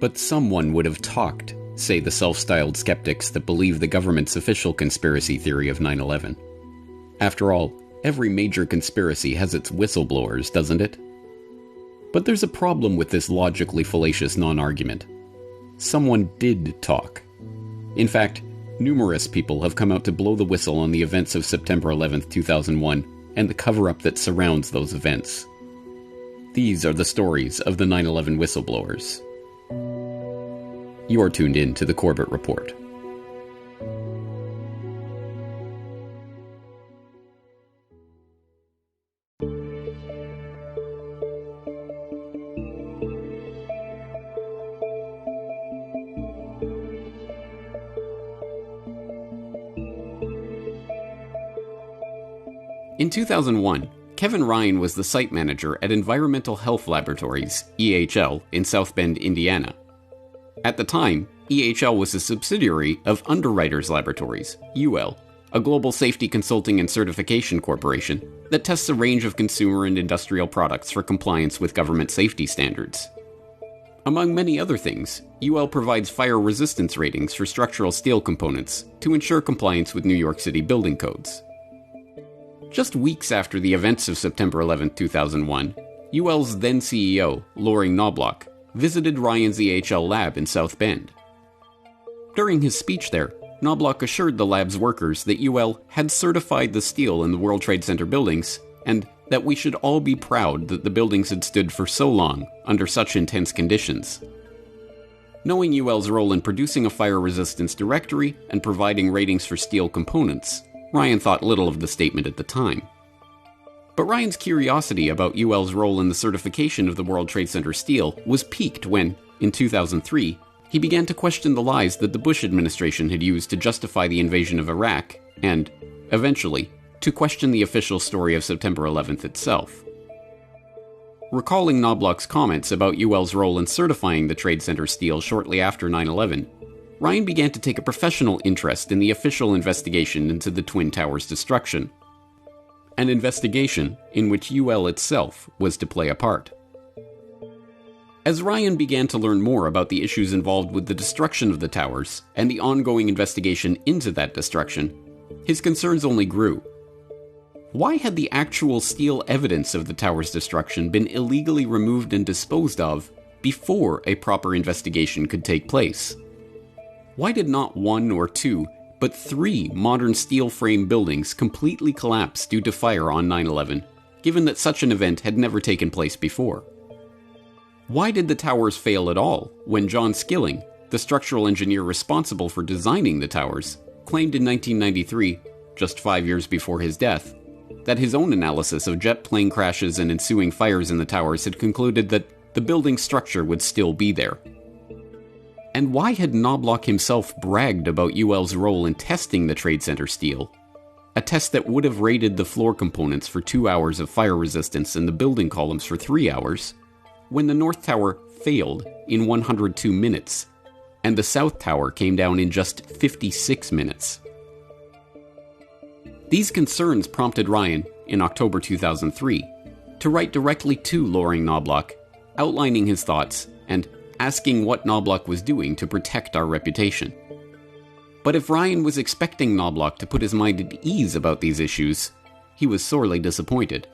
But someone would have talked, say the self-styled skeptics that believe the government's official conspiracy theory of 9/11. After all, every major conspiracy has its whistleblowers, doesn't it? But there's a problem with this logically fallacious non-argument. Someone did talk. In fact, numerous people have come out to blow the whistle on the events of September 11th, 2001, and the cover-up that surrounds those events. These are the stories of the 9/11 whistleblowers. You are tuned in to the Corbett Report. In 2001, Kevin Ryan was the site manager at Environmental Health Laboratories, EHL, in South Bend, Indiana. At the time, EHL was a subsidiary of Underwriters Laboratories, UL, a global safety consulting and certification corporation that tests a range of consumer and industrial products for compliance with government safety standards. Among many other things, UL provides fire resistance ratings for structural steel components to ensure compliance with New York City building codes. Just weeks after the events of September 11, 2001, UL's then CEO, Loring Knobloch, visited Ryan's EHL lab in South Bend. During his speech there, Knobloch assured the lab's workers that UL had certified the steel in the World Trade Center buildings, and that we should all be proud that the buildings had stood for so long under such intense conditions. Knowing UL's role in producing a fire resistance directory and providing ratings for steel components, Ryan thought little of the statement at the time. But Ryan's curiosity about UL's role in the certification of the World Trade Center steel was piqued when, in 2003, he began to question the lies that the Bush administration had used to justify the invasion of Iraq, and, eventually, to question the official story of September 11th itself. Recalling Knobloch's comments about UL's role in certifying the Trade Center steel shortly after 9/11, Ryan began to take a professional interest in the official investigation into the Twin Towers' destruction. An investigation in which UL itself was to play a part. As Ryan began to learn more about the issues involved with the destruction of the towers and the ongoing investigation into that destruction, his concerns only grew. Why had the actual steel evidence of the tower's destruction been illegally removed and disposed of before a proper investigation could take place? Why did not one or two, but three modern steel frame buildings completely collapse due to fire on 9/11, given that such an event had never taken place before? Why did the towers fail at all when John Skilling, the structural engineer responsible for designing the towers, claimed in 1993, just 5 years before his death, that his own analysis of jet plane crashes and ensuing fires in the towers had concluded that the building's structure would still be there? And why had Knobloch himself bragged about UL's role in testing the Trade Center steel, a test that would have rated the floor components for 2 hours of fire resistance and the building columns for 3 hours, when the North Tower failed in 102 minutes, and the South Tower came down in just 56 minutes? These concerns prompted Ryan, in October 2003, to write directly to Loring Knobloch, outlining his thoughts and asking what Knobloch was doing to protect our reputation. But if Ryan was expecting Knobloch to put his mind at ease about these issues, he was sorely disappointed.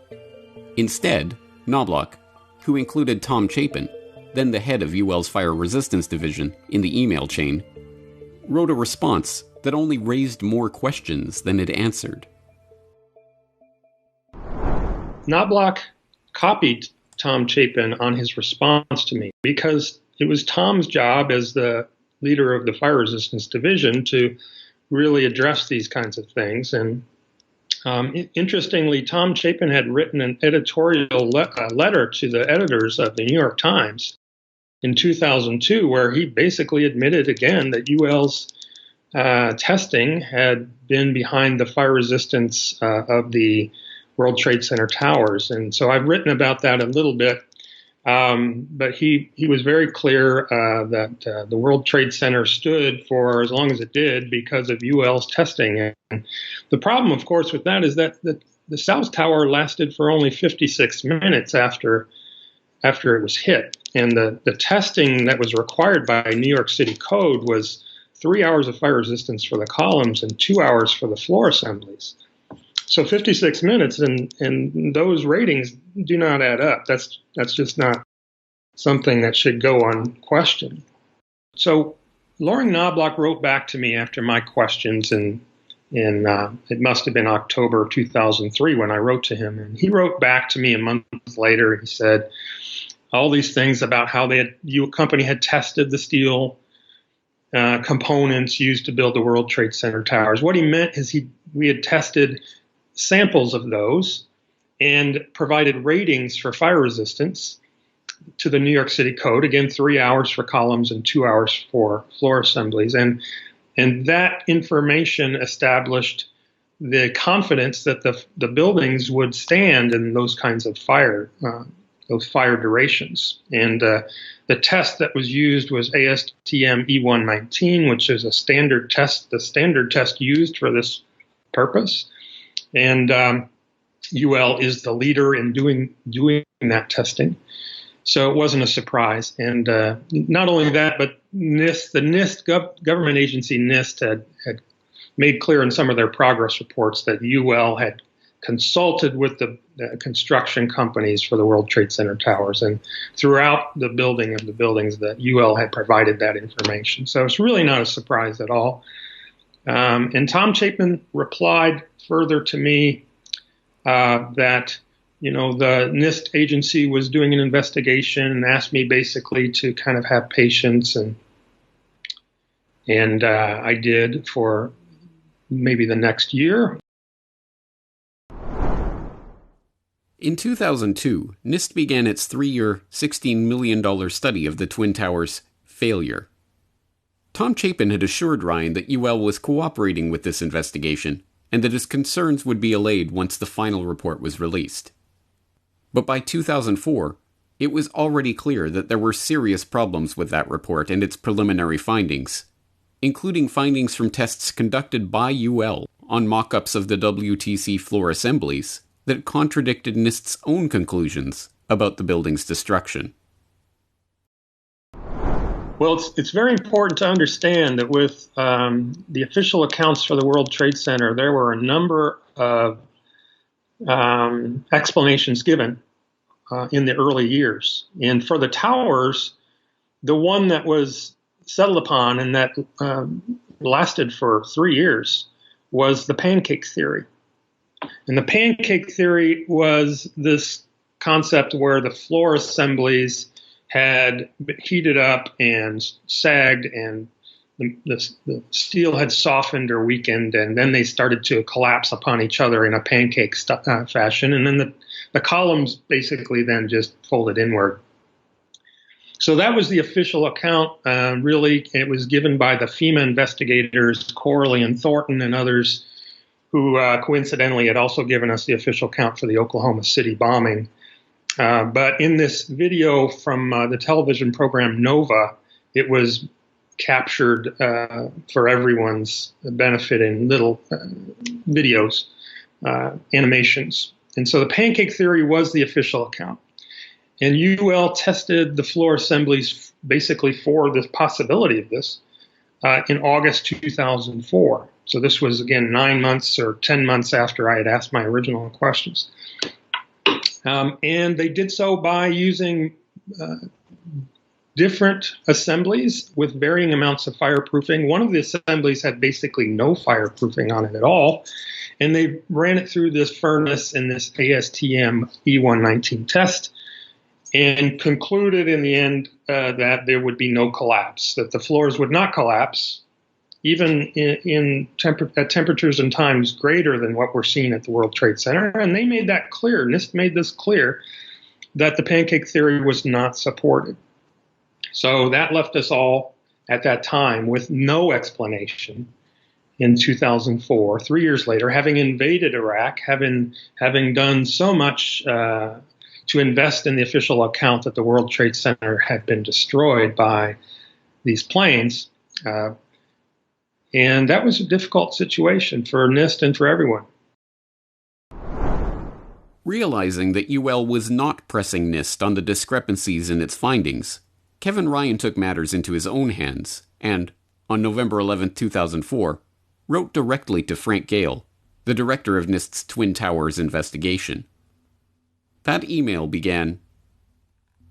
Instead, Knobloch, who included Tom Chapin, then the head of UL's Fire Resistance Division, in the email chain, wrote a response that only raised more questions than it answered. Knobloch copied Tom Chapin on his response to me because it was Tom's job as the leader of the Fire Resistance Division to really address these kinds of things. And interestingly, Tom Chapin had written an editorial letter to the editors of the New York Times in 2002, where he basically admitted again that UL's testing had been behind the fire resistance of the World Trade Center towers. And so I've written about that a little bit. But he was very clear that the World Trade Center stood for as long as it did because of UL's testing. And the problem, of course, with that is that the South Tower lasted for only 56 minutes after after it was hit. And the testing that was required by New York City code was 3 hours of fire resistance for the columns and 2 hours for the floor assemblies. So 56 minutes, and those ratings do not add up. That's just not something that should go unquestioned. So Loring Knobloch wrote back to me after my questions, and it must have been October 2003 when I wrote to him. And he wrote back to me a month later. He said all these things about how your company had tested the steel components used to build the World Trade Center towers. What he meant is we had tested samples of those and provided ratings for fire resistance to the New York City code. Again, 3 hours for columns and 2 hours for floor assemblies. And that information established the confidence that the buildings would stand in those kinds of those fire durations. And the test that was used was ASTM E119, which is a standard test, the standard test used for this purpose. And UL is the leader in doing that testing. So it wasn't a surprise. And not only that, but NIST, the NIST government agency NIST had made clear in some of their progress reports that UL had consulted with the construction companies for the World Trade Center towers. And throughout the building of the buildings, that UL had provided that information. So it's really not a surprise at all. And Tom Chapin replied further to me that, the NIST agency was doing an investigation and asked me basically to kind of have patience. And I did for maybe the next year. In 2002, NIST began its 3-year, $16 million study of the Twin Towers' failure. Tom Chapin had assured Ryan that UL was cooperating with this investigation and that his concerns would be allayed once the final report was released. But by 2004, it was already clear that there were serious problems with that report and its preliminary findings, including findings from tests conducted by UL on mock-ups of the WTC floor assemblies that contradicted NIST's own conclusions about the building's destruction. Well, it's very important to understand that with the official accounts for the World Trade Center, there were a number of explanations given in the early years. And for the towers, the one that was settled upon and that lasted for 3 years was the pancake theory. And the pancake theory was this concept where the floor assemblies had heated up and sagged, and the steel had softened or weakened, and then they started to collapse upon each other in a pancake fashion. And then the columns basically then just folded inward. So that was the official account. Really, it was given by the FEMA investigators, Corley and Thornton and others, who coincidentally had also given us the official count for the Oklahoma City bombing. But in this video from the television program Nova, it was captured for everyone's benefit in little videos, animations. And so the pancake theory was the official account. And UL tested the floor assemblies basically for the possibility of this in August 2004. So this was, again, 9 months or 10 months after I had asked my original questions. And they did so by using different assemblies with varying amounts of fireproofing. One of the assemblies had basically no fireproofing on it at all. And they ran it through this furnace in this ASTM E119 test and concluded in the end that there would be no collapse, that the floors would not collapse, even at temperatures and times greater than what we're seeing at the World Trade Center. And they made that clear. NIST made this clear that the pancake theory was not supported. So that left us all at that time with no explanation in 2004, 3 years later, having invaded Iraq, having done so much to invest in the official account that the World Trade Center had been destroyed by these planes. And that was a difficult situation for NIST and for everyone. Realizing that UL was not pressing NIST on the discrepancies in its findings, Kevin Ryan took matters into his own hands and, on November 11, 2004, wrote directly to Frank Gale, the director of NIST's Twin Towers investigation. That email began,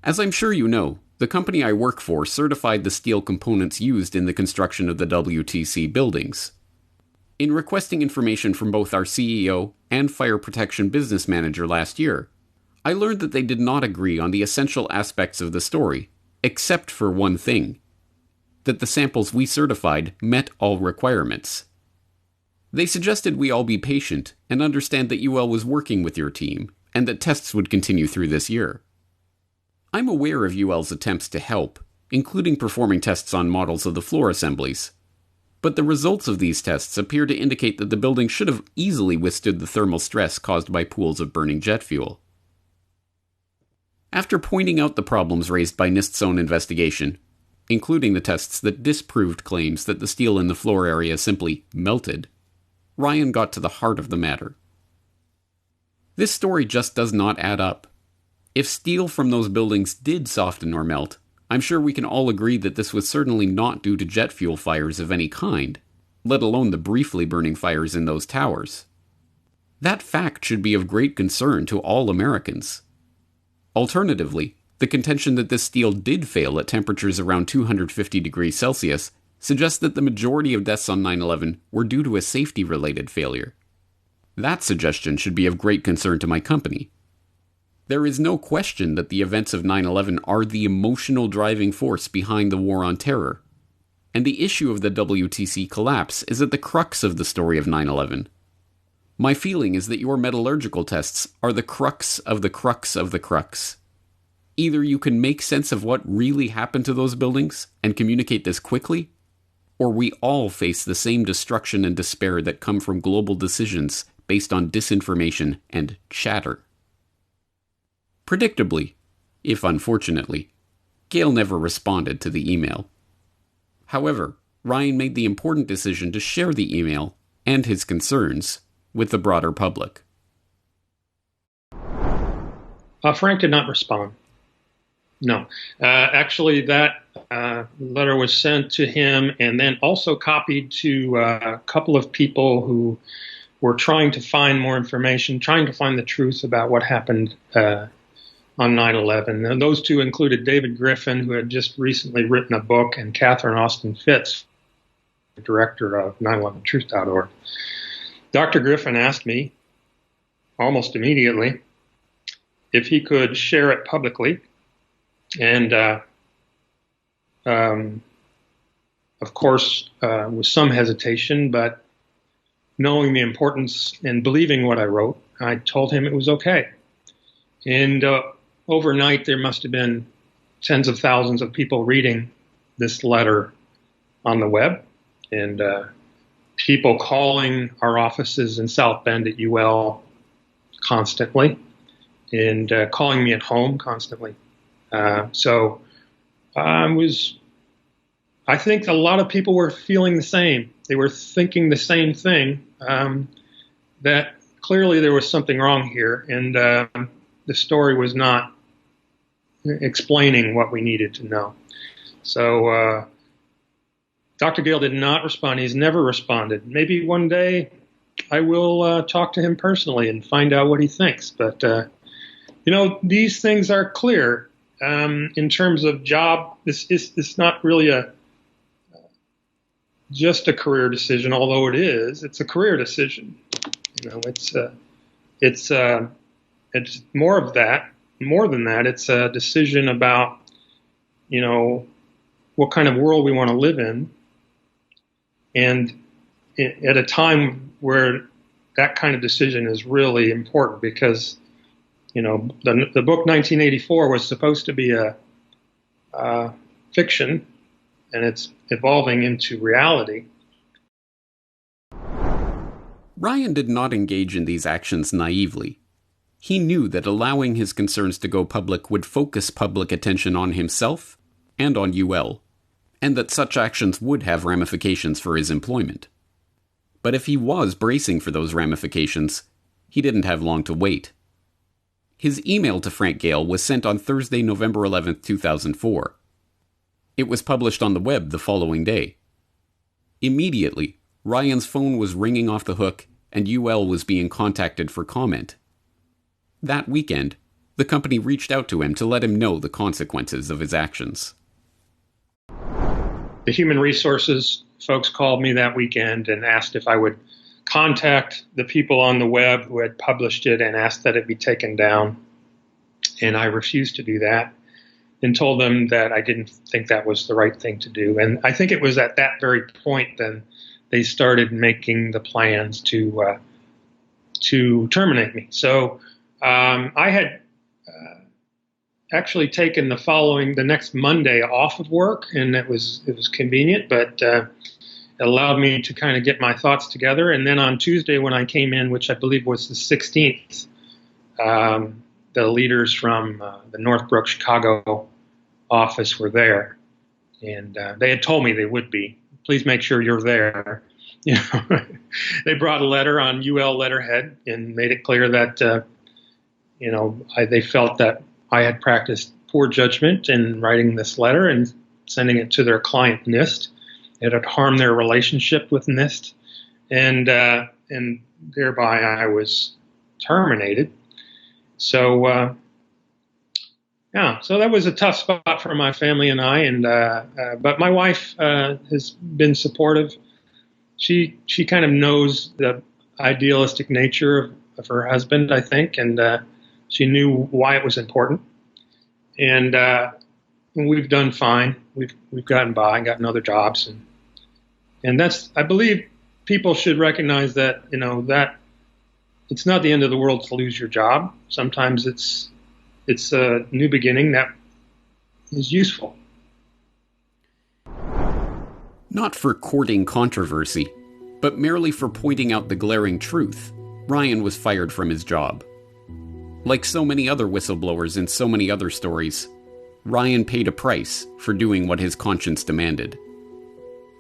"As I'm sure you know, the company I work for certified the steel components used in the construction of the WTC buildings. In requesting information from both our CEO and fire protection business manager last year, I learned that they did not agree on the essential aspects of the story, except for one thing: that the samples we certified met all requirements. They suggested we all be patient and understand that UL was working with your team, and that tests would continue through this year. I'm aware of UL's attempts to help, including performing tests on models of the floor assemblies, but the results of these tests appear to indicate that the building should have easily withstood the thermal stress caused by pools of burning jet fuel." After pointing out the problems raised by NIST's own investigation, including the tests that disproved claims that the steel in the floor area simply melted, Ryan got to the heart of the matter. This story just does not add up. If steel from those buildings did soften or melt, I'm sure we can all agree that this was certainly not due to jet fuel fires of any kind, let alone the briefly burning fires in those towers. That fact should be of great concern to all Americans. Alternatively, the contention that this steel did fail at temperatures around 250 degrees Celsius suggests that the majority of deaths on 9/11 were due to a safety-related failure. That suggestion should be of great concern to my company. There is no question that the events of 9/11 are the emotional driving force behind the war on terror, and the issue of the WTC collapse is at the crux of the story of 9/11. My feeling is that your metallurgical tests are the crux of the crux of the crux. Either you can make sense of what really happened to those buildings and communicate this quickly, or we all face the same destruction and despair that come from global decisions based on disinformation and chatter. Predictably, if unfortunately, Gale never responded to the email. However, Ryan made the important decision to share the email and his concerns with the broader public. Frank did not respond. No. Actually, that letter was sent to him and then also copied to a couple of people who were trying to find more information, trying to find the truth about what happened on 9/11. And those two included David Griffin, who had just recently written a book, and Catherine Austin Fitz, the director of 911truth.org. Dr. Griffin asked me almost immediately if he could share it publicly. And, of course, with some hesitation, but knowing the importance and believing what I wrote, I told him it was okay. And overnight, there must have been tens of thousands of people reading this letter on the web, and people calling our offices in South Bend at UL constantly, and calling me at home constantly. So I think a lot of people were feeling the same. They were thinking the same thing, that clearly there was something wrong here, and the story was not explaining what we needed to know. So Dr. Gale did not respond. He's never responded. Maybe one day I will talk to him personally and find out what he thinks. But, these things are clear. In terms of job, it's not really just a career decision, although it is. It's a career decision. It's more of that. More than that, it's a decision about, what kind of world we want to live in. And at a time where that kind of decision is really important, because, the book 1984 was supposed to be a fiction, and it's evolving into reality. Ryan did not engage in these actions naively. He knew that allowing his concerns to go public would focus public attention on himself and on UL, and that such actions would have ramifications for his employment. But if he was bracing for those ramifications, he didn't have long to wait. His email to Frank Gale was sent on Thursday, November 11, 2004. It was published on the web the following day. Immediately, Ryan's phone was ringing off the hook, and UL was being contacted for comment. That weekend, the company reached out to him to let him know the consequences of his actions. The human resources folks called me that weekend and asked if I would contact the people on the web who had published it and asked that it be taken down. And I refused to do that and told them that I didn't think that was the right thing to do. And I think it was at that very point then they started making the plans to terminate me. So I had actually taken the next Monday off of work, and it was convenient, but it allowed me to kind of get my thoughts together. And then on Tuesday when I came in, which I believe was the 16th, the leaders from the Northbrook, Chicago office were there, and they had told me they would be. Please make sure you're there. You know, they brought a letter on UL letterhead and made it clear that they felt that I had practiced poor judgment in writing this letter and sending it to their client NIST. It had harmed their relationship with NIST, and thereby I was terminated. So so that was a tough spot for my family and I. But my wife has been supportive. She kind of knows the idealistic nature of her husband, I think, and she knew why it was important. And we've done fine. We've gotten by, gotten other jobs, and that's, I believe, people should recognize that that it's not the end of the world to lose your job. Sometimes it's a new beginning that is useful. Not for courting controversy, but merely for pointing out the glaring truth, Ryan was fired from his job. Like so many other whistleblowers in so many other stories, Ryan paid a price for doing what his conscience demanded.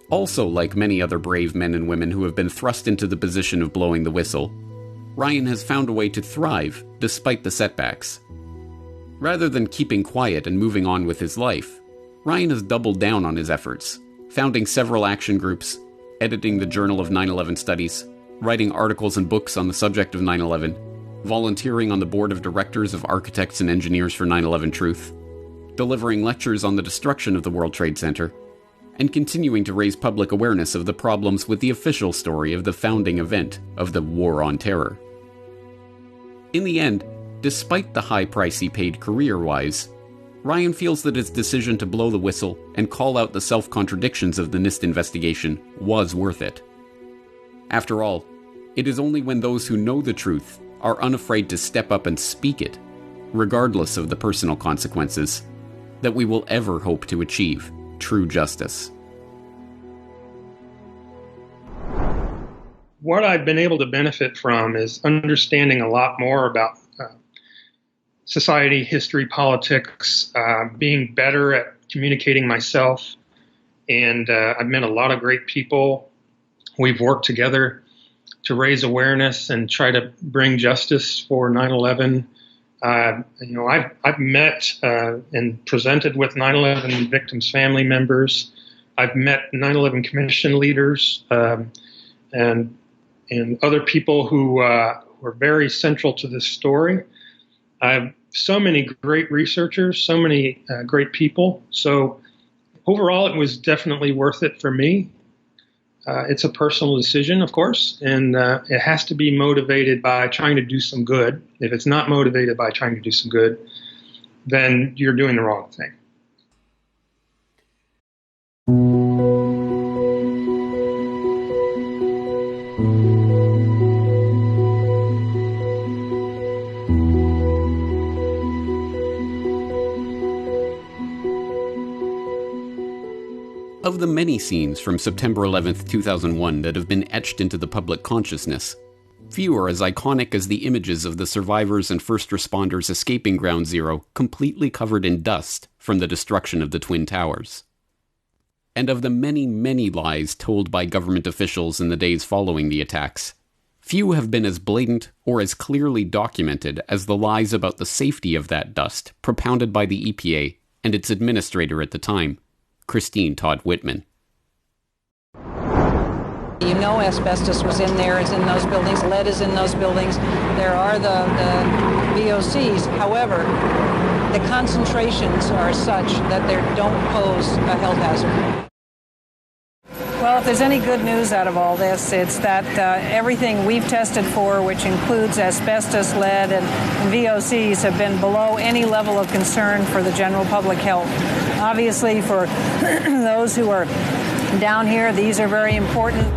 Also, like many other brave men and women who have been thrust into the position of blowing the whistle, Ryan has found a way to thrive despite the setbacks. Rather than keeping quiet and moving on with his life, Ryan has doubled down on his efforts, founding several action groups, editing the Journal of 9/11 Studies, writing articles and books on the subject of 9/11, volunteering on the board of directors of Architects and Engineers for 9/11 Truth, delivering lectures on the destruction of the World Trade Center, and continuing to raise public awareness of the problems with the official story of the founding event of the War on Terror. In the end, despite the high price he paid career-wise, Ryan feels that his decision to blow the whistle and call out the self-contradictions of the NIST investigation was worth it. After all, it is only when those who know the truth are unafraid to step up and speak it, regardless of the personal consequences, that we will ever hope to achieve true justice. What I've been able to benefit from is understanding a lot more about society, history, politics, being better at communicating myself. And I've met a lot of great people. We've worked together to raise awareness and try to bring justice for 9/11. I've met and presented with 9/11 victims' family members. I've met 9/11 Commission leaders and other people who were very central to this story. I have so many great researchers, so many great people. So overall, it was definitely worth it for me. It's a personal decision, of course, and it has to be motivated by trying to do some good. If it's not motivated by trying to do some good, then you're doing the wrong thing. Of the many scenes from September 11th, 2001 that have been etched into the public consciousness, few are as iconic as the images of the survivors and first responders escaping Ground Zero completely covered in dust from the destruction of the Twin Towers. And of the many, many lies told by government officials in the days following the attacks, Few have been as blatant or as clearly documented as the lies about the safety of that dust propounded by the EPA and its administrator at the time, Christine Todd Whitman. You know asbestos was in there, is in those buildings, lead is in those buildings. There are the VOCs. However, the concentrations are such that they don't pose a health hazard. Well, if there's any good news out of all this, it's that everything we've tested for, which includes asbestos, lead, and VOCs, have been below any level of concern for the general public health. Obviously, for those who are down here, these are very important.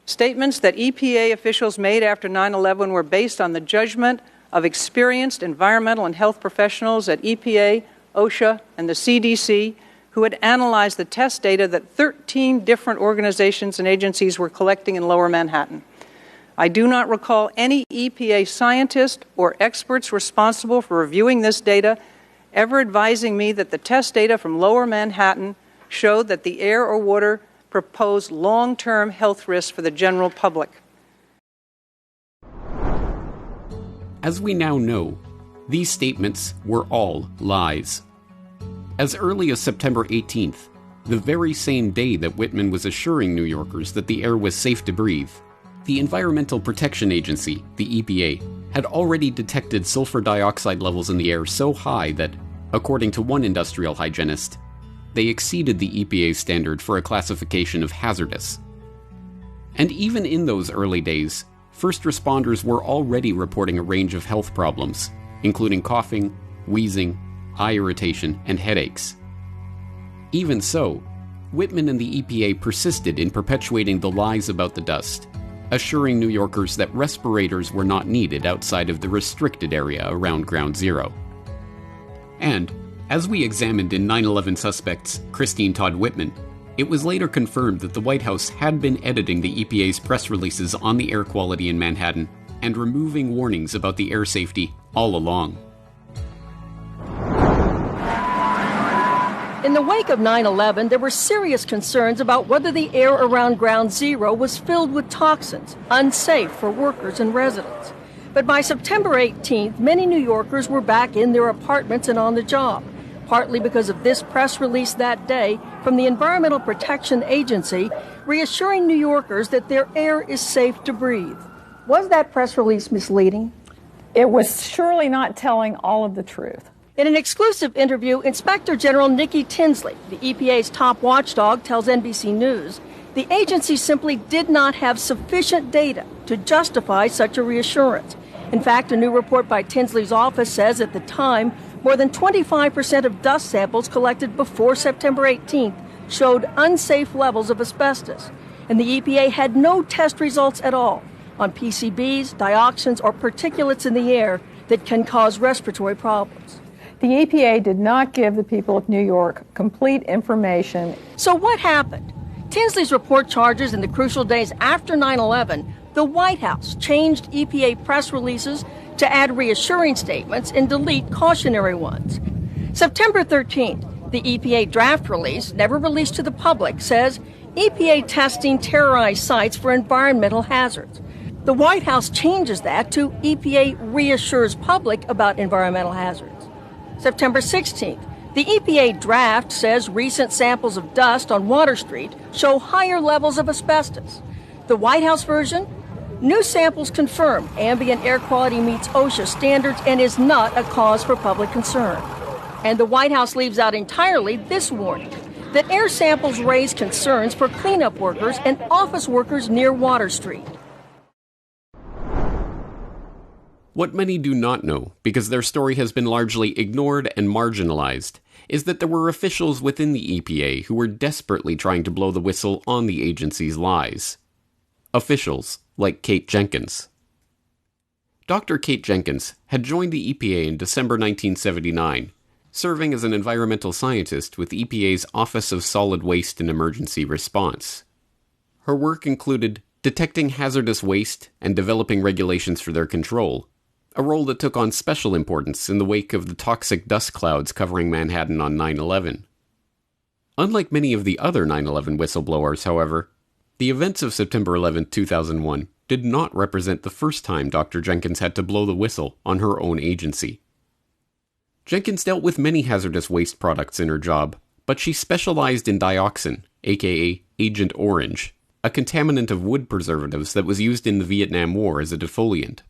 Statements that EPA officials made after 9/11 were based on the judgment of experienced environmental and health professionals at EPA, OSHA, and the CDC, who had analyzed the test data that 13 different organizations and agencies were collecting in Lower Manhattan. I do not recall any EPA scientist or experts responsible for reviewing this data ever advising me that the test data from Lower Manhattan showed that the air or water proposed long-term health risks for the general public. As we now know, these statements were all lies. As early as September 18th, the very same day that Whitman was assuring New Yorkers that the air was safe to breathe, the Environmental Protection Agency, the EPA, had already detected sulfur dioxide levels in the air so high that, according to one industrial hygienist, they exceeded the EPA's standard for a classification of hazardous. And even in those early days, first responders were already reporting a range of health problems, including coughing, wheezing, eye irritation, and headaches. Even so, Whitman and the EPA persisted in perpetuating the lies about the dust, assuring New Yorkers that respirators were not needed outside of the restricted area around Ground Zero. And, as we examined in 9/11 suspects Christine Todd Whitman, it was later confirmed that the White House had been editing the EPA's press releases on the air quality in Manhattan and removing warnings about the air safety all along. In the wake of 9/11, there were serious concerns about whether the air around Ground Zero was filled with toxins, unsafe for workers and residents. But by September 18th, many New Yorkers were back in their apartments and on the job, partly because of this press release that day from the Environmental Protection Agency, reassuring New Yorkers that their air is safe to breathe. Was that press release misleading? It was surely not telling all of the truth. In an exclusive interview, Inspector General Nikki Tinsley, the EPA's top watchdog, tells NBC News the agency simply did not have sufficient data to justify such a reassurance. In fact, a new report by Tinsley's office says at the time, more than 25% of dust samples collected before September 18th showed unsafe levels of asbestos, and the EPA had no test results at all on PCBs, dioxins, or particulates in the air that can cause respiratory problems. The EPA did not give the people of New York complete information. So what happened? Tinsley's report charges in the crucial days after 9/11, the White House changed EPA press releases to add reassuring statements and delete cautionary ones. September 13th, the EPA draft release, never released to the public, says EPA testing terrorized sites for environmental hazards. The White House changes that to EPA reassures public about environmental hazards. September 16th, the EPA draft says recent samples of dust on Water Street show higher levels of asbestos. The White House version, new samples confirm ambient air quality meets OSHA standards and is not a cause for public concern. And the White House leaves out entirely this warning, that air samples raise concerns for cleanup workers and office workers near Water Street. What many do not know, because their story has been largely ignored and marginalized, is that there were officials within the EPA who were desperately trying to blow the whistle on the agency's lies. Officials like Kate Jenkins. Dr. Kate Jenkins had joined the EPA in December 1979, serving as an environmental scientist with EPA's Office of Solid Waste and Emergency Response. Her work included detecting hazardous waste and developing regulations for their control, a role that took on special importance in the wake of the toxic dust clouds covering Manhattan on 9/11. Unlike many of the other 9/11 whistleblowers, however, The events of September 11, 2001 did not represent the first time Dr. Jenkins had to blow the whistle on her own agency. Jenkins dealt with many hazardous waste products in her job, but she specialized in dioxin, aka Agent Orange, a contaminant of wood preservatives that was used in the Vietnam War as a defoliant.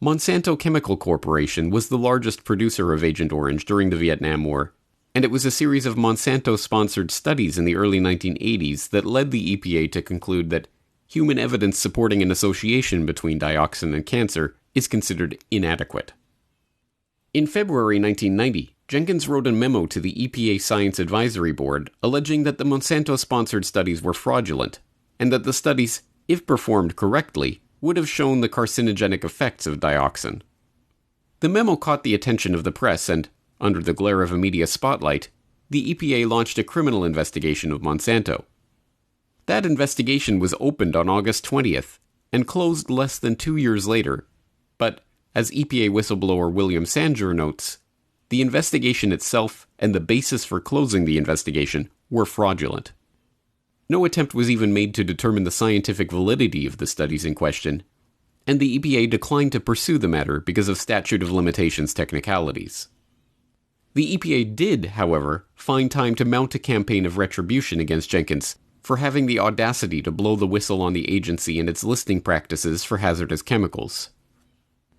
Monsanto Chemical Corporation was the largest producer of Agent Orange during the Vietnam War, and it was a series of Monsanto-sponsored studies in the early 1980s that led the EPA to conclude that human evidence supporting an association between dioxin and cancer is considered inadequate. In February 1990, Jenkins wrote a memo to the EPA Science Advisory Board alleging that the Monsanto-sponsored studies were fraudulent, and that the studies, if performed correctly, would have shown the carcinogenic effects of dioxin. The memo caught the attention of the press and, under the glare of a media spotlight, the EPA launched a criminal investigation of Monsanto. That investigation was opened on August 20th and closed less than 2 years later, but, as EPA whistleblower William Sanger notes, the investigation itself and the basis for closing the investigation were fraudulent. No attempt was even made to determine the scientific validity of the studies in question, and the EPA declined to pursue the matter because of statute of limitations technicalities. The EPA did, however, find time to mount a campaign of retribution against Jenkins for having the audacity to blow the whistle on the agency and its listing practices for hazardous chemicals.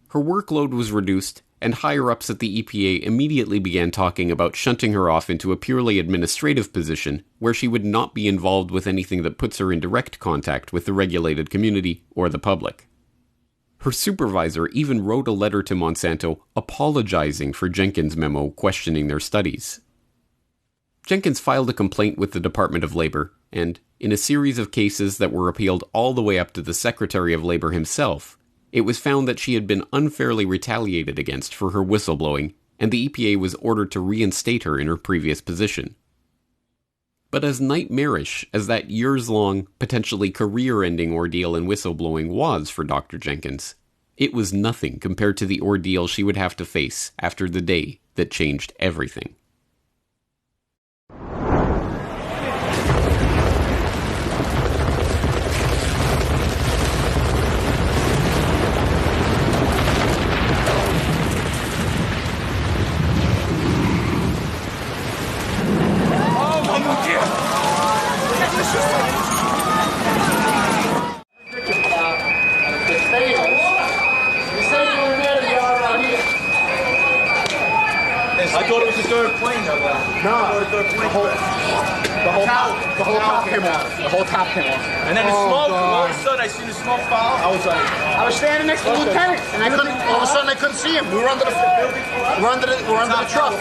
Her workload was reduced, and higher-ups at the EPA immediately began talking about shunting her off into a purely administrative position where she would not be involved with anything that puts her in direct contact with the regulated community or the public. Her supervisor even wrote a letter to Monsanto apologizing for Jenkins' memo questioning their studies. Jenkins filed a complaint with the Department of Labor, and, in a series of cases that were appealed all the way up to the Secretary of Labor himself, it was found that she had been unfairly retaliated against for her whistleblowing, and the EPA was ordered to reinstate her in her previous position. But as nightmarish as that years-long, potentially career-ending ordeal in whistleblowing was for Dr. Jenkins, it was nothing compared to the ordeal she would have to face after the day that changed everything. I thought it was the third plane though. No, the whole top came off. The whole top came off. And then the smoke, all of a sudden I see the smoke follow. I was standing next to the lieutenant, and I couldn't. All of a sudden I couldn't see him. We were under the truck.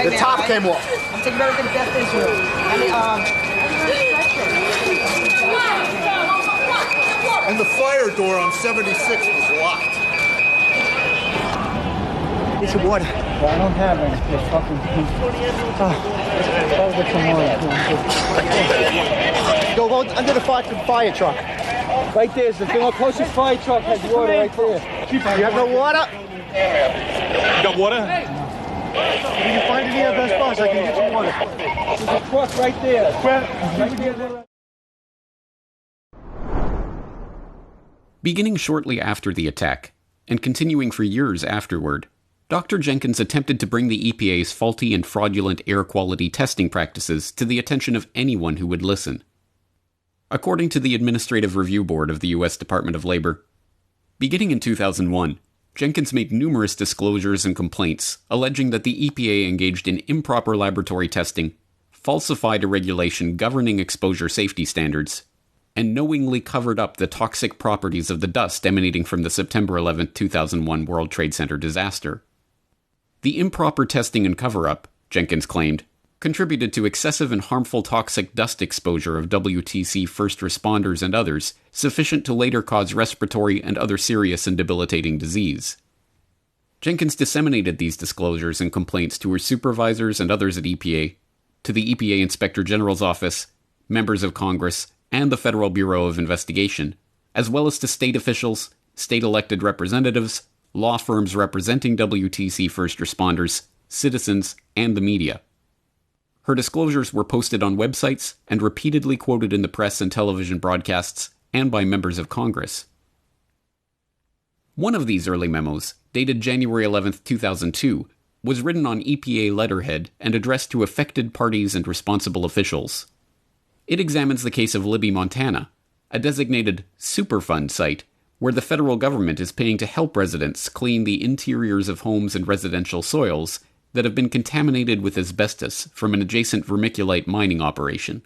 The top came off. And the fire door on 76 was locked. Get some water. Well, I don't have any. It's fucking... I'll get some water. Go under the fire truck. Right there's the closest fire truck has water right there. You have no water? You got water? If you can find any of Best Buys, I can get some water. There's a truck right there. Right there. Beginning shortly after the attack, and continuing for years afterward, Dr. Jenkins attempted to bring the EPA's faulty and fraudulent air quality testing practices to the attention of anyone who would listen. According to the Administrative Review Board of the U.S. Department of Labor, beginning in 2001, Jenkins made numerous disclosures and complaints alleging that the EPA engaged in improper laboratory testing, falsified a regulation governing exposure safety standards, and knowingly covered up the toxic properties of the dust emanating from the September 11, 2001 World Trade Center disaster. The improper testing and cover-up, Jenkins claimed, contributed to excessive and harmful toxic dust exposure of WTC first responders and others, sufficient to later cause respiratory and other serious and debilitating disease. Jenkins disseminated these disclosures and complaints to her supervisors and others at EPA, to the EPA Inspector General's office, members of Congress, and the Federal Bureau of Investigation, as well as to state officials, state-elected representatives, law firms representing WTC first responders, citizens, and the media. Her disclosures were posted on websites and repeatedly quoted in the press and television broadcasts and by members of Congress. One of these early memos, dated January 11, 2002, was written on EPA letterhead and addressed to affected parties and responsible officials. It examines the case of Libby, Montana, a designated Superfund site where the federal government is paying to help residents clean the interiors of homes and residential soils that have been contaminated with asbestos from an adjacent vermiculite mining operation.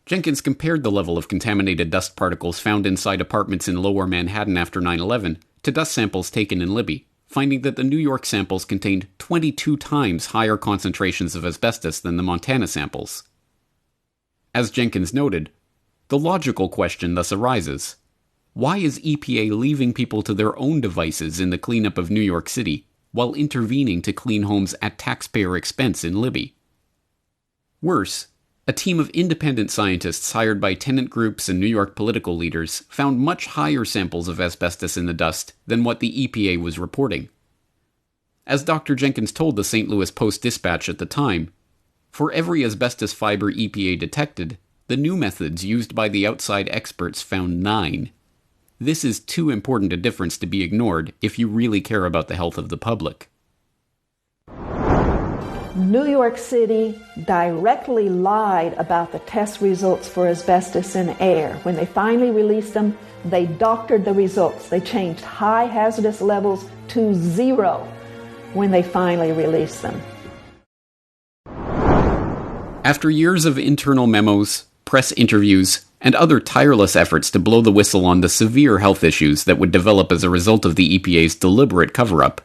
Jenkins compared the level of contaminated dust particles found inside apartments in Lower Manhattan after 9/11 to dust samples taken in Libby, finding that the New York samples contained 22 times higher concentrations of asbestos than the Montana samples. As Jenkins noted, the logical question thus arises: why is EPA leaving people to their own devices in the cleanup of New York City while intervening to clean homes at taxpayer expense in Libby? Worse, a team of independent scientists hired by tenant groups and New York political leaders found much higher samples of asbestos in the dust than what the EPA was reporting. As Dr. Jenkins told the St. Louis Post-Dispatch at the time, for every asbestos fiber EPA detected, the new methods used by the outside experts found 9. This is too important a difference to be ignored if you really care about the health of the public. New York City directly lied about the test results for asbestos in air. When they finally released them, they doctored the results. They changed high hazardous levels to 0 when they finally released them. After years of internal memos, press interviews, and other tireless efforts to blow the whistle on the severe health issues that would develop as a result of the EPA's deliberate cover-up,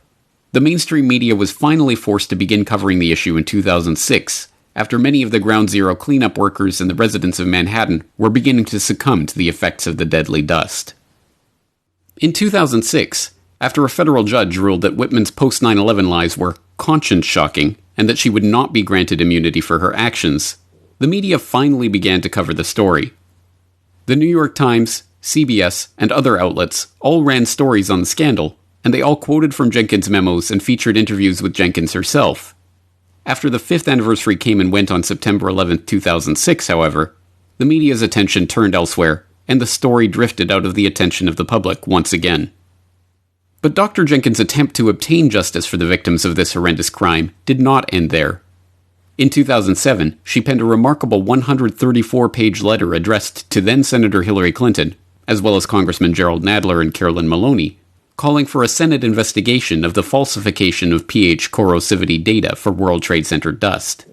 the mainstream media was finally forced to begin covering the issue in 2006, after many of the Ground Zero cleanup workers and the residents of Manhattan were beginning to succumb to the effects of the deadly dust. In 2006, after a federal judge ruled that Whitman's post-9/11 lies were conscience-shocking and that she would not be granted immunity for her actions, the media finally began to cover the story. The New York Times, CBS, and other outlets all ran stories on the scandal, and they all quoted from Jenkins' memos and featured interviews with Jenkins herself. After the 5th anniversary came and went on September 11, 2006, however, the media's attention turned elsewhere, and the story drifted out of the attention of the public once again. But Dr. Jenkins' attempt to obtain justice for the victims of this horrendous crime did not end there. In 2007, she penned a remarkable 134-page letter addressed to then-Senator Hillary Clinton, as well as Congressman Gerald Nadler and Carolyn Maloney, calling for a Senate investigation of the falsification of pH corrosivity data for World Trade Center dust.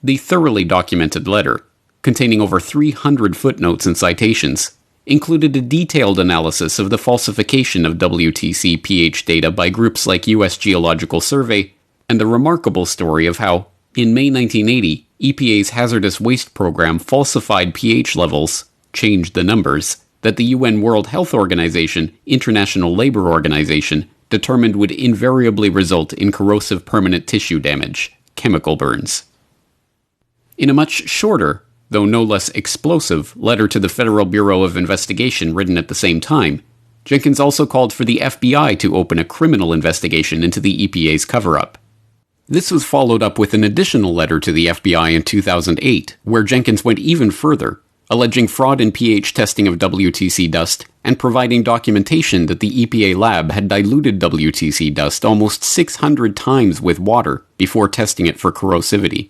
The thoroughly documented letter, containing over 300 footnotes and citations, included a detailed analysis of the falsification of WTC pH data by groups like U.S. Geological Survey, and the remarkable story of how, in May 1980, EPA's hazardous waste program falsified pH levels, changed the numbers, that the UN World Health Organization, International Labour Organization, determined would invariably result in corrosive permanent tissue damage, chemical burns. In a much shorter, though no less explosive, letter to the Federal Bureau of Investigation written at the same time, Jenkins also called for the FBI to open a criminal investigation into the EPA's cover-up. This was followed up with an additional letter to the FBI in 2008, where Jenkins went even further, alleging fraud in pH testing of WTC dust and providing documentation that the EPA lab had diluted WTC dust almost 600 times with water before testing it for corrosivity.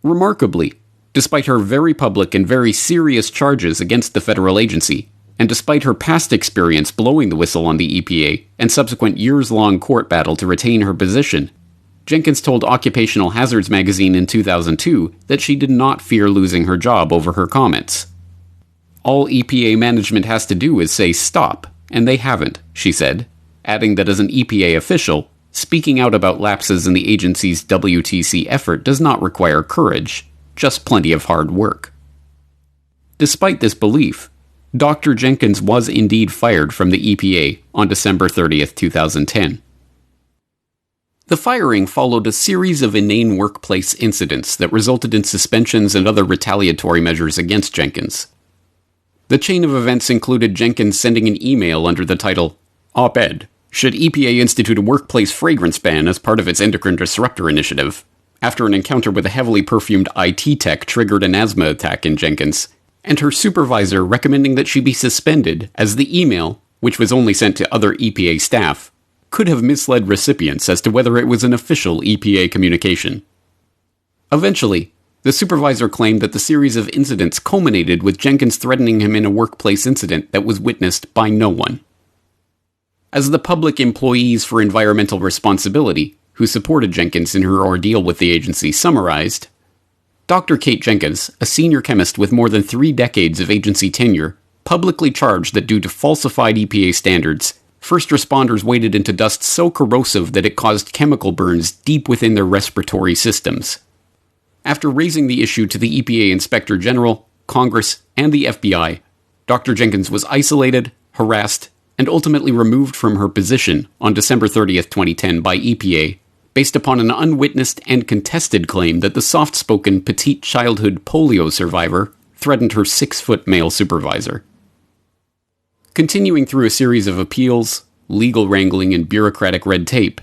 Remarkably, despite her very public and very serious charges against the federal agency, and despite her past experience blowing the whistle on the EPA and subsequent years-long court battle to retain her position, Jenkins told Occupational Hazards magazine in 2002 that she did not fear losing her job over her comments. All EPA management has to do is say stop, and they haven't, she said, adding that as an EPA official, speaking out about lapses in the agency's WTC effort does not require courage, just plenty of hard work. Despite this belief, Dr. Jenkins was indeed fired from the EPA on December 30th, 2010. The firing followed a series of inane workplace incidents that resulted in suspensions and other retaliatory measures against Jenkins. The chain of events included Jenkins sending an email under the title, Op-Ed, Should EPA Institute a Workplace Fragrance Ban as part of its Endocrine Disruptor Initiative?, after an encounter with a heavily perfumed IT tech triggered an asthma attack in Jenkins, and her supervisor recommending that she be suspended as the email, which was only sent to other EPA staff, could have misled recipients as to whether it was an official EPA communication. Eventually, the supervisor claimed that the series of incidents culminated with Jenkins threatening him in a workplace incident that was witnessed by no one. As the Public Employees for Environmental Responsibility, who supported Jenkins in her ordeal with the agency, summarized, Dr. Kate Jenkins, a senior chemist with more than 3 decades of agency tenure, publicly charged that due to falsified EPA standards, first responders waded into dust so corrosive that it caused chemical burns deep within their respiratory systems. After raising the issue to the EPA Inspector General, Congress, and the FBI, Dr. Jenkins was isolated, harassed, and ultimately removed from her position on December 30th, 2010 by EPA, based upon an unwitnessed and contested claim that the soft-spoken petite childhood polio survivor threatened her 6-foot male supervisor. Continuing through a series of appeals, legal wrangling, and bureaucratic red tape,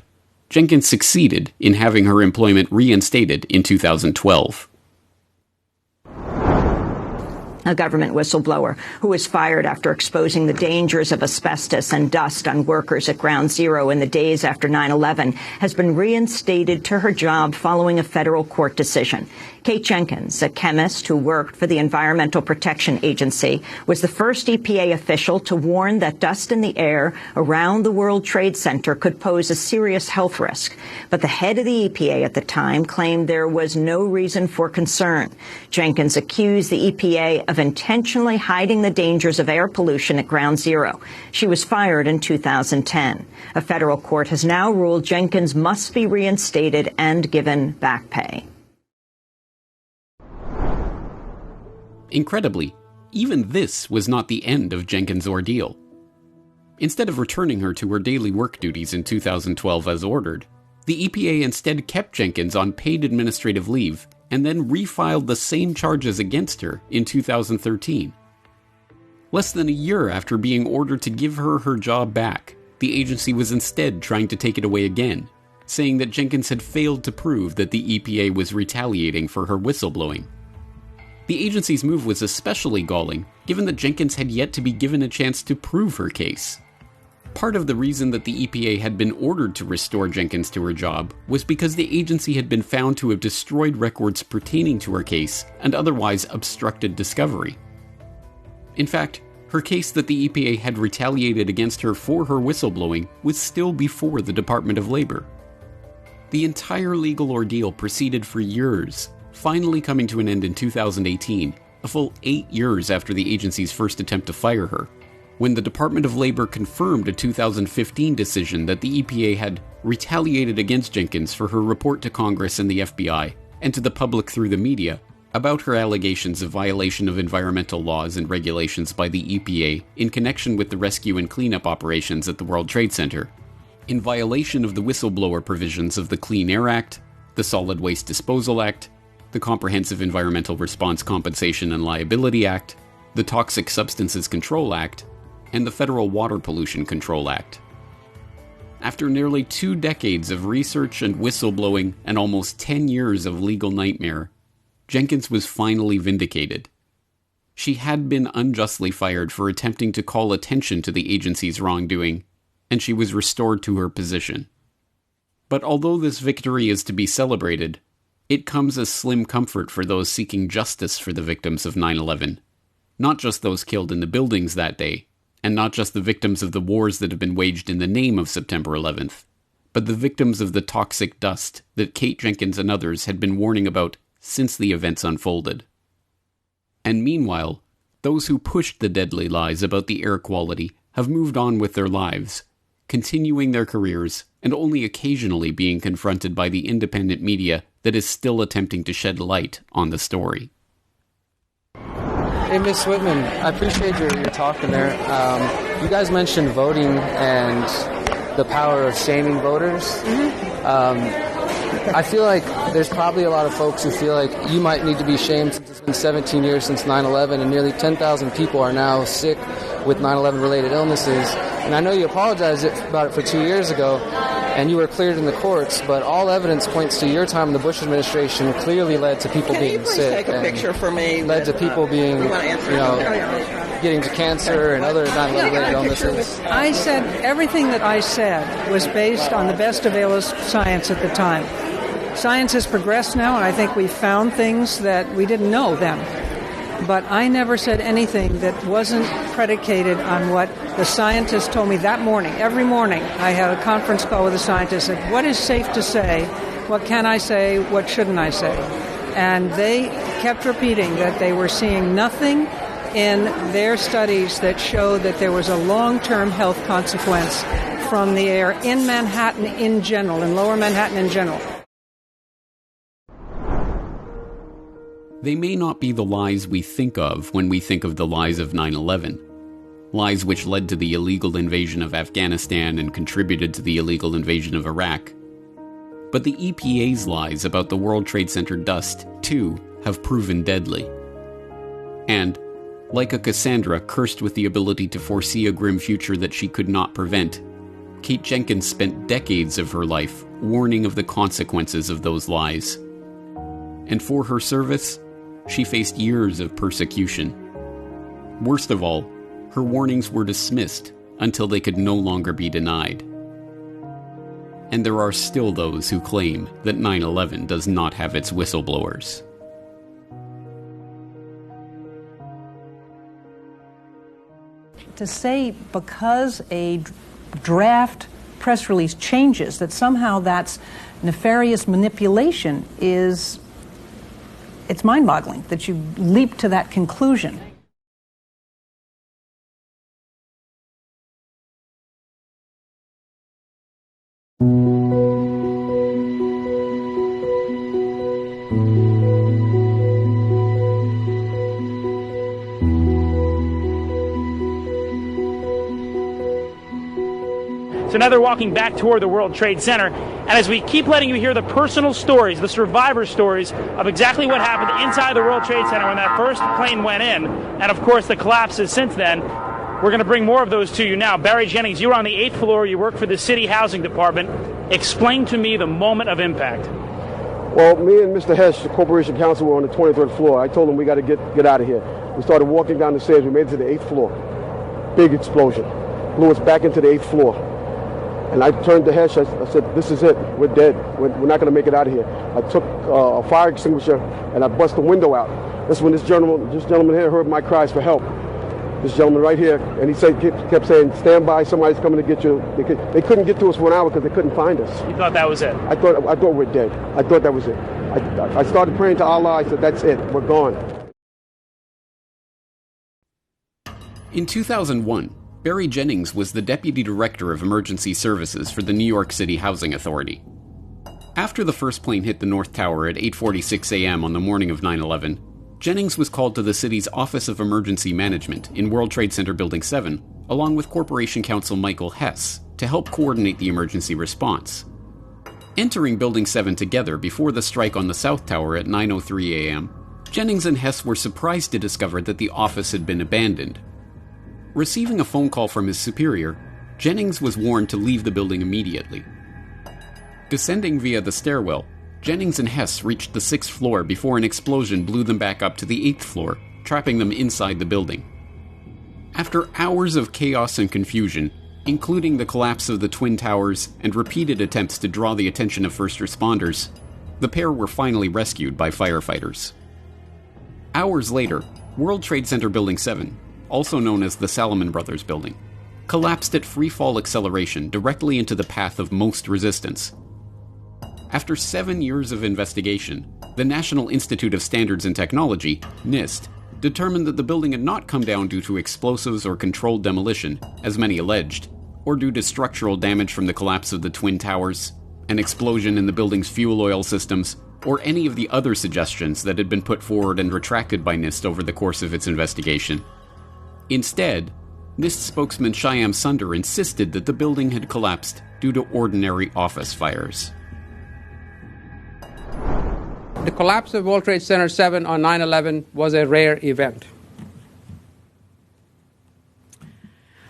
Jenkins succeeded in having her employment reinstated in 2012. A government whistleblower who was fired after exposing the dangers of asbestos and dust on workers at Ground Zero in the days after 9/11 has been reinstated to her job following a federal court decision. Kate Jenkins, a chemist who worked for the Environmental Protection Agency, was the first EPA official to warn that dust in the air around the World Trade Center could pose a serious health risk. But the head of the EPA at the time claimed there was no reason for concern. Jenkins accused the EPA of intentionally hiding the dangers of air pollution at Ground Zero. She was fired in 2010. A federal court has now ruled Jenkins must be reinstated and given back pay. Incredibly, even this was not the end of Jenkins' ordeal. Instead of returning her to her daily work duties in 2012 as ordered, the EPA instead kept Jenkins on paid administrative leave and then refiled the same charges against her in 2013. Less than a year after being ordered to give her her job back, the agency was instead trying to take it away again, saying that Jenkins had failed to prove that the EPA was retaliating for her whistleblowing. The agency's move was especially galling, given that Jenkins had yet to be given a chance to prove her case. Part of the reason that the EPA had been ordered to restore Jenkins to her job was because the agency had been found to have destroyed records pertaining to her case and otherwise obstructed discovery. In fact, her case that the EPA had retaliated against her for her whistleblowing was still before the Department of Labor. The entire legal ordeal proceeded for years, finally coming to an end in 2018, a full 8 years after the agency's first attempt to fire her, when the Department of Labor confirmed a 2015 decision that the EPA had retaliated against Jenkins for her report to Congress and the FBI, and to the public through the media, about her allegations of violation of environmental laws and regulations by the EPA in connection with the rescue and cleanup operations at the World Trade Center, in violation of the whistleblower provisions of the Clean Air Act, the Solid Waste Disposal Act, the Comprehensive Environmental Response Compensation and Liability Act, the Toxic Substances Control Act, and the Federal Water Pollution Control Act. After nearly 2 decades of research and whistleblowing and almost 10 years of legal nightmare, Jenkins was finally vindicated. She had been unjustly fired for attempting to call attention to the agency's wrongdoing, and she was restored to her position. But although this victory is to be celebrated, it comes as slim comfort for those seeking justice for the victims of 9/11, not just those killed in the buildings that day, and not just the victims of the wars that have been waged in the name of September 11th, but the victims of the toxic dust that Kate Jenkins and others had been warning about since the events unfolded. And meanwhile, those who pushed the deadly lies about the air quality have moved on with their lives, continuing their careers and only occasionally being confronted by the independent media that is still attempting to shed light on the story. Hey, Ms. Whitman, I appreciate your talking there. You guys mentioned voting and the power of shaming voters. I feel like there's probably a lot of folks who feel like you might need to be shamed since it's been 17 years since 9/11 and nearly 10,000 people are now sick with 9/11 related illnesses. And I know you apologized about it for 2 years ago, and you were cleared in the courts, but all evidence points to your time in the Bush administration clearly led to people being sick. Take a picture for me. Led to people being, getting to cancer and other 9/11 related illnesses. I said everything that I said was based on the best available science at the time. Science has progressed now, and I think we've found things that we didn't know then. But I never said anything that wasn't predicated on what the scientists told me that morning. Every morning I had a conference call with the scientists and said, what is safe to say? What can I say? What shouldn't I say? And they kept repeating that they were seeing nothing in their studies that showed that there was a long-term health consequence from the air in Manhattan in general, in lower Manhattan in general. They may not be the lies we think of when we think of the lies of 9/11. Lies which led to the illegal invasion of Afghanistan and contributed to the illegal invasion of Iraq. But the EPA's lies about the World Trade Center dust, too, have proven deadly. And, like a Cassandra cursed with the ability to foresee a grim future that she could not prevent, Kate Jenkins spent decades of her life warning of the consequences of those lies. And for her service, she faced years of persecution. Worst of all, her warnings were dismissed until they could no longer be denied. And there are still those who claim that 9/11 does not have its whistleblowers. To say because a draft press release changes, that somehow that's nefarious manipulation it's mind-boggling that you leap to that conclusion. So now they're walking back toward the World Trade Center. And as we keep letting you hear the personal stories, the survivor stories of exactly what happened inside the World Trade Center when that first plane went in, and of course the collapses since then, we're going to bring more of those to you now. Barry Jennings, you were on the 8th floor. You work for the City Housing Department. Explain to me the moment of impact. Well, me and Mr. Hesh, the Corporation Counsel, were on the 23rd floor. I told him we got to get out of here. We started walking down the stairs. We made it to the 8th floor. Big explosion. Blew us back into the 8th floor. And I turned to Hesh, I said, this is it, we're dead, we're not going to make it out of here. I took a fire extinguisher and I bust the window out. That's when this gentleman here heard my cries for help. This gentleman right here, and he kept saying, stand by, somebody's coming to get you. They couldn't get to us for an hour because they couldn't find us. You thought that was it? I thought we're dead. I thought that was it. I started praying to Allah, I said, that's it, we're gone. In 2001, Barry Jennings was the Deputy Director of Emergency Services for the New York City Housing Authority. After the first plane hit the North Tower at 8:46 a.m. on the morning of 9/11, Jennings was called to the city's Office of Emergency Management in World Trade Center Building 7, along with Corporation Counsel Michael Hess, to help coordinate the emergency response. Entering Building 7 together before the strike on the South Tower at 9:03 a.m., Jennings and Hess were surprised to discover that the office had been abandoned. Receiving a phone call from his superior, Jennings was warned to leave the building immediately. Descending via the stairwell, Jennings and Hess reached the 6th floor before an explosion blew them back up to the 8th floor, trapping them inside the building. After hours of chaos and confusion, including the collapse of the Twin Towers and repeated attempts to draw the attention of first responders, the pair were finally rescued by firefighters. Hours later, World Trade Center Building 7, also known as the Salomon Brothers Building, collapsed at free-fall acceleration directly into the path of most resistance. After 7 years of investigation, the National Institute of Standards and Technology, NIST, determined that the building had not come down due to explosives or controlled demolition, as many alleged, or due to structural damage from the collapse of the Twin Towers, an explosion in the building's fuel oil systems, or any of the other suggestions that had been put forward and retracted by NIST over the course of its investigation. Instead, NIST spokesman Shyam Sunder insisted that the building had collapsed due to ordinary office fires. The collapse of World Trade Center 7 on 9/11 was a rare event.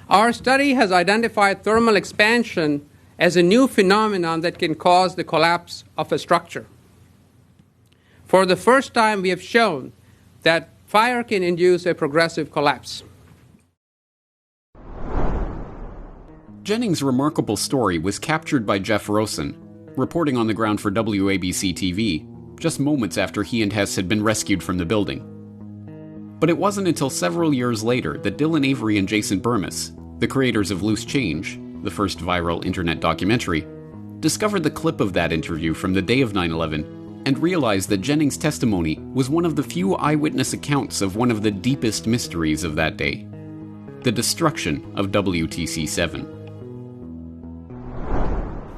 Our study has identified thermal expansion as a new phenomenon that can cause the collapse of a structure. For the first time, we have shown that fire can induce a progressive collapse. Jennings' remarkable story was captured by Jeff Rosen, reporting on the ground for WABC TV, just moments after he and Hess had been rescued from the building. But it wasn't until several years later that Dylan Avery and Jason Bermas, the creators of Loose Change, the first viral internet documentary, discovered the clip of that interview from the day of 9/11 and realized that Jennings' testimony was one of the few eyewitness accounts of one of the deepest mysteries of that day: the destruction of WTC-7.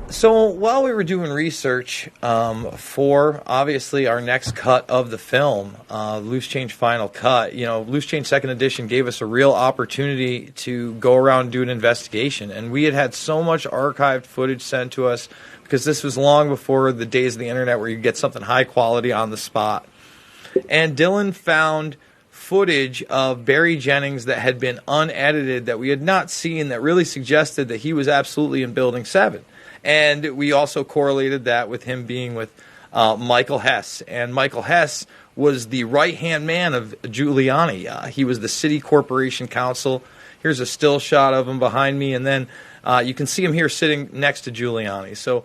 So while we were doing research for, obviously, our next cut of the film, Loose Change Final Cut, Loose Change Second Edition gave us a real opportunity to go around and do an investigation. And we had so much archived footage sent to us, because this was long before the days of the internet where you get something high quality on the spot. And Dylan found footage of Barry Jennings that had been unedited, that we had not seen, that really suggested that he was absolutely in Building 7. And we also correlated that with him being with Michael Hess. And Michael Hess was the right-hand man of Giuliani. He was the city corporation counsel. Here's a still shot of him behind me. And then you can see him here sitting next to Giuliani. So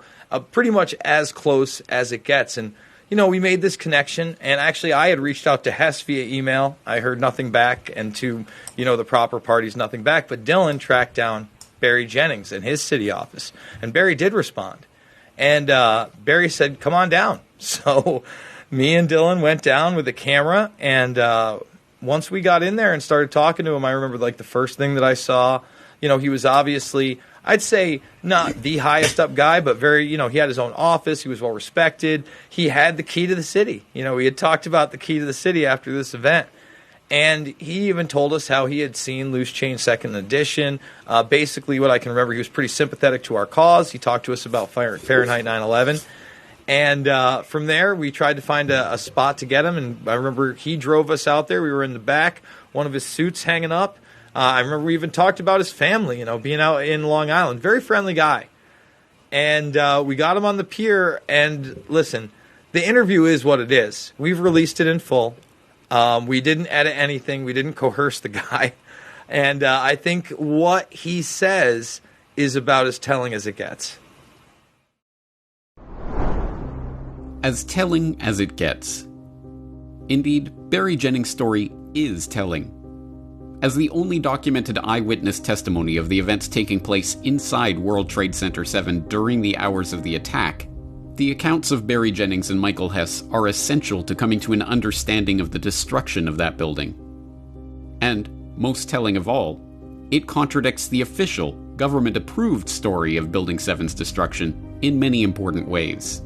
pretty much as close as it gets. And, we made this connection. And actually, I had reached out to Hess via email. I heard nothing back. And to, the proper parties, nothing back. But Dylan tracked down Barry Jennings in his city office. And Barry did respond. And Barry said, come on down. So me and Dylan went down with the camera. And once we got in there and started talking to him, I remember the first thing that I saw, he was obviously, I'd say not the highest up guy, but very, he had his own office. He was well respected. He had the key to the city. We had talked about the key to the city after this event. And he even told us how he had seen Loose Change Second Edition. Basically, what I can remember, he was pretty sympathetic to our cause. He talked to us about Fahrenheit 9/11. And from there, we tried to find a spot to get him. And I remember he drove us out there. We were in the back, one of his suits hanging up. I remember we even talked about his family, being out in Long Island. Very friendly guy. And we got him on the pier. And listen, the interview is what it is. We've released it in full. We didn't edit anything. We didn't coerce the guy. And I think what he says is about as telling as it gets. As telling as it gets. Indeed, Barry Jennings' story is telling. As the only documented eyewitness testimony of the events taking place inside World Trade Center 7 during the hours of the attack, the accounts of Barry Jennings and Michael Hess are essential to coming to an understanding of the destruction of that building. And, most telling of all, it contradicts the official, government-approved story of Building 7's destruction in many important ways.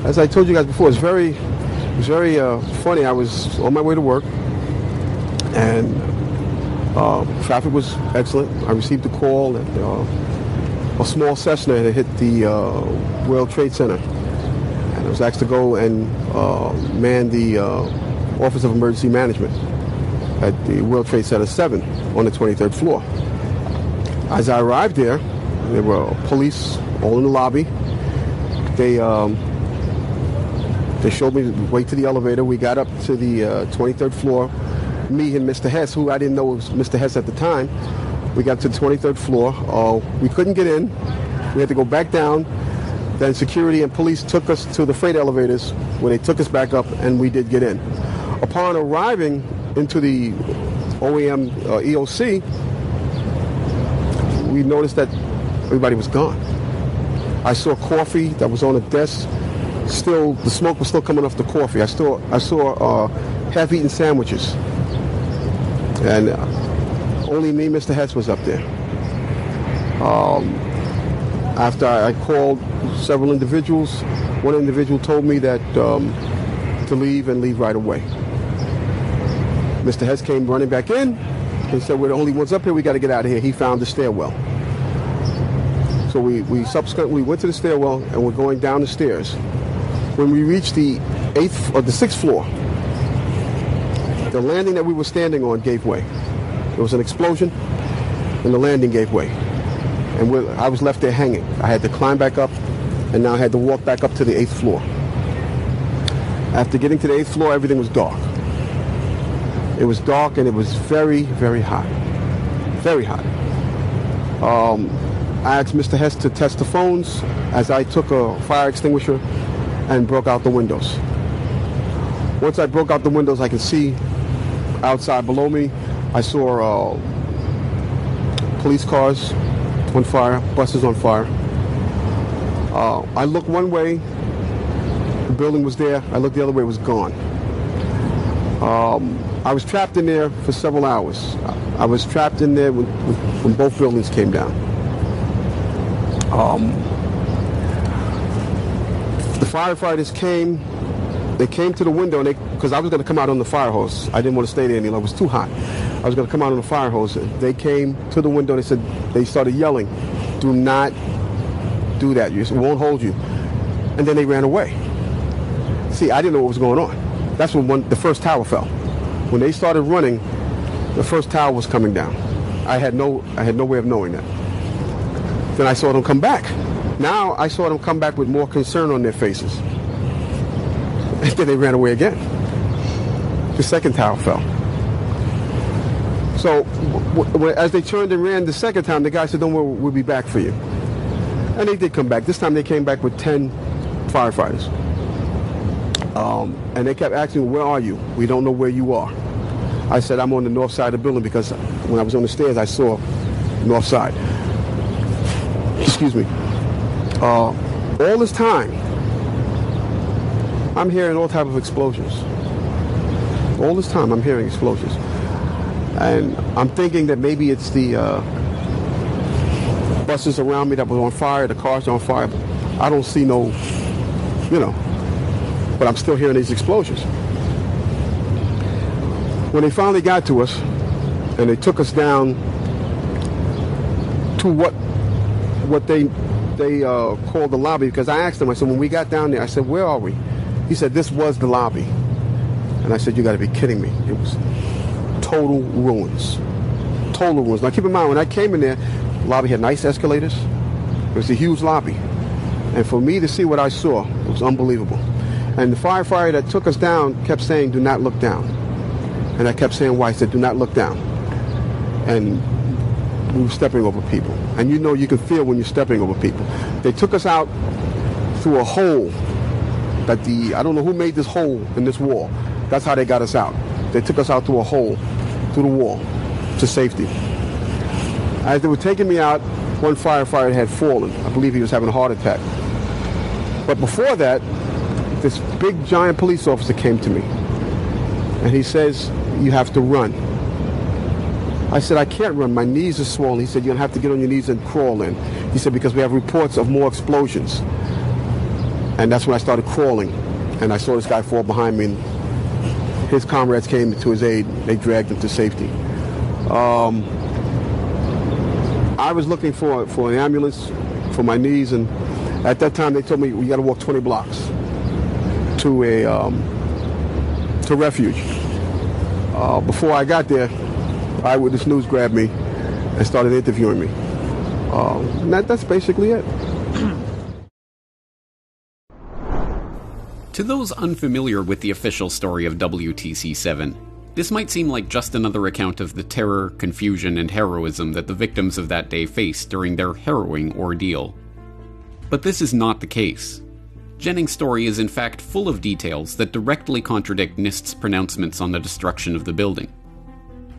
As I told you guys before, it was very funny. I was on my way to work, and traffic was excellent. I received a call that a small Cessna had hit the World Trade Center, and I was asked to go and man the Office of Emergency Management at the World Trade Center 7 on the 23rd floor. As I arrived there were police all in the lobby. They showed me the way to the elevator. We got up to the 23rd floor. Me and Mr. Hess, who I didn't know was Mr. Hess at the time, we got to the 23rd floor. We couldn't get in. We had to go back down. Then security and police took us to the freight elevators where they took us back up, and we did get in. Upon arriving into the OEM EOC, we noticed that everybody was gone. I saw coffee that was on a desk. Still, the smoke was still coming off the coffee. I saw half-eaten sandwiches. And only me, Mr. Hess, was up there. After I called several individuals, one individual told me that to leave and leave right away. Mr. Hess came running back in and said, we're the only ones up here, we got to get out of here. He found the stairwell. So we subsequently went to the stairwell and we're going down the stairs. When we reached the 6th floor, the landing that we were standing on gave way. There was an explosion and the landing gave way. and I was left there hanging. I had to climb back up, and now I had to walk back up to the 8th floor. After getting to the 8th floor, everything was dark. It was dark, and it was very, very hot. Very hot. I asked Mr. Hess to test the phones as I took a fire extinguisher and broke out the windows. Once I broke out the windows, I could see outside below me. I saw police cars on fire, buses on fire. I looked one way, the building was there. I looked the other way, it was gone. I was trapped in there for several hours. I was trapped in there when both buildings came down. The firefighters came. They came to the window, and because I was going to come out on the fire hose. I didn't want to stay there any longer. It was too hot. I was going to come out on the fire hose. They came to the window. They started yelling, "Do not do that. It won't hold you." And then they ran away. See, I didn't know what was going on. That's when the first tower fell. When they started running, the first tower was coming down. I had no way of knowing that. Then I saw them come back. Now I saw them come back with more concern on their faces. And then they ran away again. The second tower fell. So as they turned and ran the second time, the guy said, "Don't worry, we'll be back for you." And they did come back. This time they came back with 10 firefighters. And they kept asking me, "Where are you? We don't know where you are." I said, "I'm on the north side of the building," because when I was on the stairs, I saw north side. Excuse me. All this time, I'm hearing all types of explosions. All this time, I'm hearing explosions. And I'm thinking that maybe it's the buses around me that were on fire, the cars on fire. I don't see no, but I'm still hearing these explosions. When they finally got to us, and they took us down to what they called the lobby, because I asked them, I said, when we got down there, I said, "Where are we?" He said, "This was the lobby." And I said, "You got to be kidding me." It was total ruins. Total ruins. Now keep in mind, when I came in there, the lobby had nice escalators. It was a huge lobby. And for me to see what I saw, it was unbelievable. And the firefighter that took us down kept saying, "Do not look down." And I kept saying, "Why?" He said, "Do not look down." And we were stepping over people. And you can feel when you're stepping over people. They took us out through a hole that I don't know who made this hole in this wall. That's how they got us out. They took us out through a hole, through the wall, to safety. As they were taking me out, one firefighter had fallen. I believe he was having a heart attack. But before that, this big giant police officer came to me. And he says, "You have to run." I said, "I can't run. My knees are swollen." He said, "You're going to have to get on your knees and crawl in." He said, "Because we have reports of more explosions." And that's when I started crawling. And I saw this guy fall behind me. And his comrades came to his aid. They dragged him to safety. I was looking for an ambulance for my knees. And at that time, they told me, "We got to walk 20 blocks to refuge." Before I got there, Eyewitness News grabbed me and started interviewing me. And that's basically it. To those unfamiliar with the official story of WTC-7, this might seem like just another account of the terror, confusion, and heroism that the victims of that day faced during their harrowing ordeal. But this is not the case. Jennings' story is in fact full of details that directly contradict NIST's pronouncements on the destruction of the building.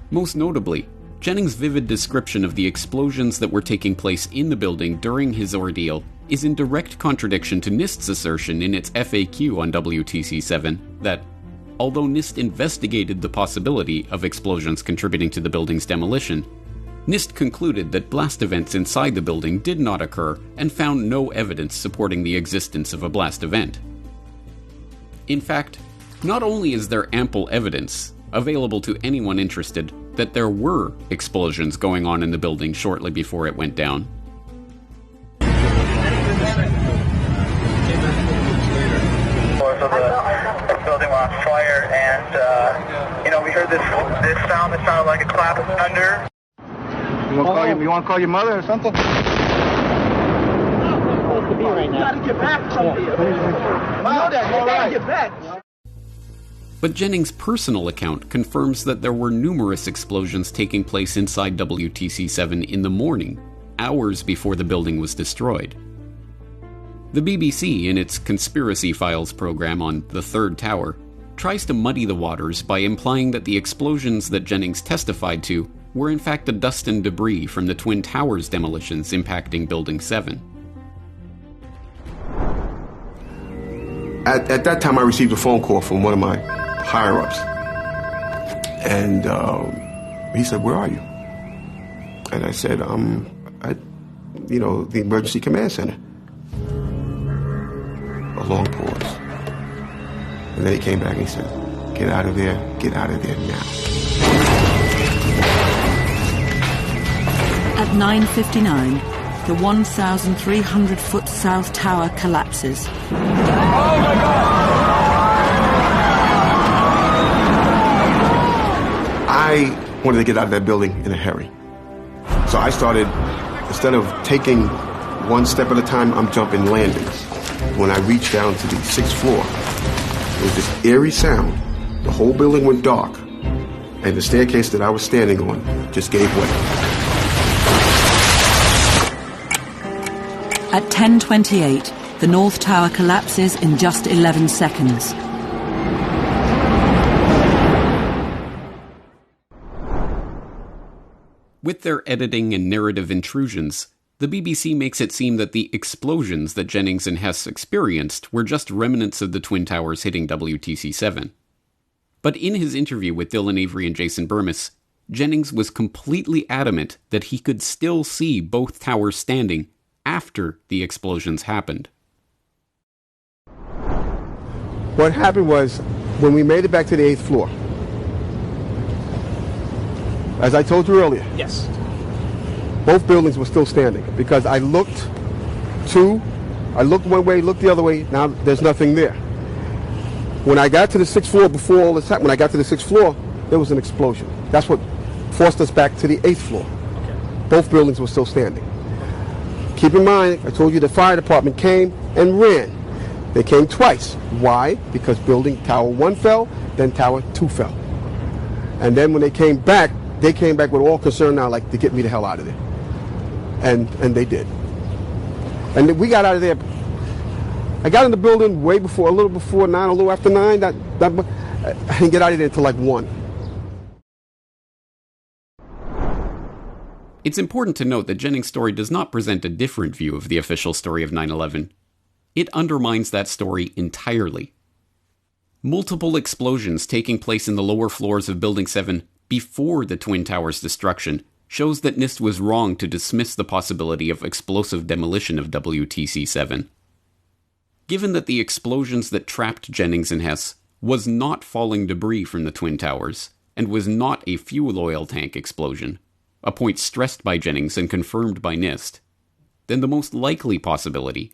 Most notably, Jennings' vivid description of the explosions that were taking place in the building during his ordeal is in direct contradiction to NIST's assertion in its FAQ on WTC-7 that, although NIST investigated the possibility of explosions contributing to the building's demolition, NIST concluded that blast events inside the building did not occur and found no evidence supporting the existence of a blast event. In fact, not only is there ample evidence available to anyone interested that there were explosions going on in the building shortly before it went down, the building were on fire, and we heard this sound that sounded like a clap of thunder. You want to call your mother or something? supposed to be right now. You gotta get back from here. You know that. You gotta get back. But Jennings' personal account confirms that there were numerous explosions taking place inside WTC-7 in the morning, hours before the building was destroyed. The BBC, in its Conspiracy Files program on the Third Tower, tries to muddy the waters by implying that the explosions that Jennings testified to were in fact the dust and debris from the Twin Towers demolitions impacting Building 7. At that time, I received a phone call from one of my higher-ups. And he said, "Where are you?" And I said, at, the Emergency Command Center. A long pause. And then he came back and he said, "Get out of there now." At 9:59, the 1,300-foot South Tower collapses. Oh my God! I wanted to get out of that building in a hurry. So I started, instead of taking one step at a time, I'm jumping landings. When I reached down to the 6th floor, there was this eerie sound. The whole building went dark, and the staircase that I was standing on just gave way. At 10:28, the North Tower collapses in just 11 seconds. With their editing and narrative intrusions, the BBC makes it seem that the explosions that Jennings and Hess experienced were just remnants of the Twin Towers hitting WTC-7. But in his interview with Dylan Avery and Jason Burmis, Jennings was completely adamant that he could still see both towers standing after the explosions happened. What happened was, when we made it back to the 8th floor, as I told you earlier, yes, both buildings were still standing, because I looked one way, looked the other way, now there's nothing there. When I got to the 6th floor, before all this happened, when I got to the 6th floor, there was an explosion. That's what forced us back to the 8th floor. Okay. Both buildings were still standing. Keep in mind, I told you the fire department came and ran. They came twice. Why? Because building Tower 1 fell, then Tower 2 fell. And then when they came back with all concern now, like, to get me the hell out of there. And they did. And we got out of there. I got in the building a little before 9, a little after 9. I didn't get out of there until like 1. It's important to note that Jennings' story does not present a different view of the official story of 9/11. It undermines that story entirely. Multiple explosions taking place in the lower floors of Building 7 before the Twin Towers' destruction shows that NIST was wrong to dismiss the possibility of explosive demolition of WTC-7. Given that the explosions that trapped Jennings and Hess was not falling debris from the Twin Towers, and was not a fuel oil tank explosion, a point stressed by Jennings and confirmed by NIST, then the most likely possibility,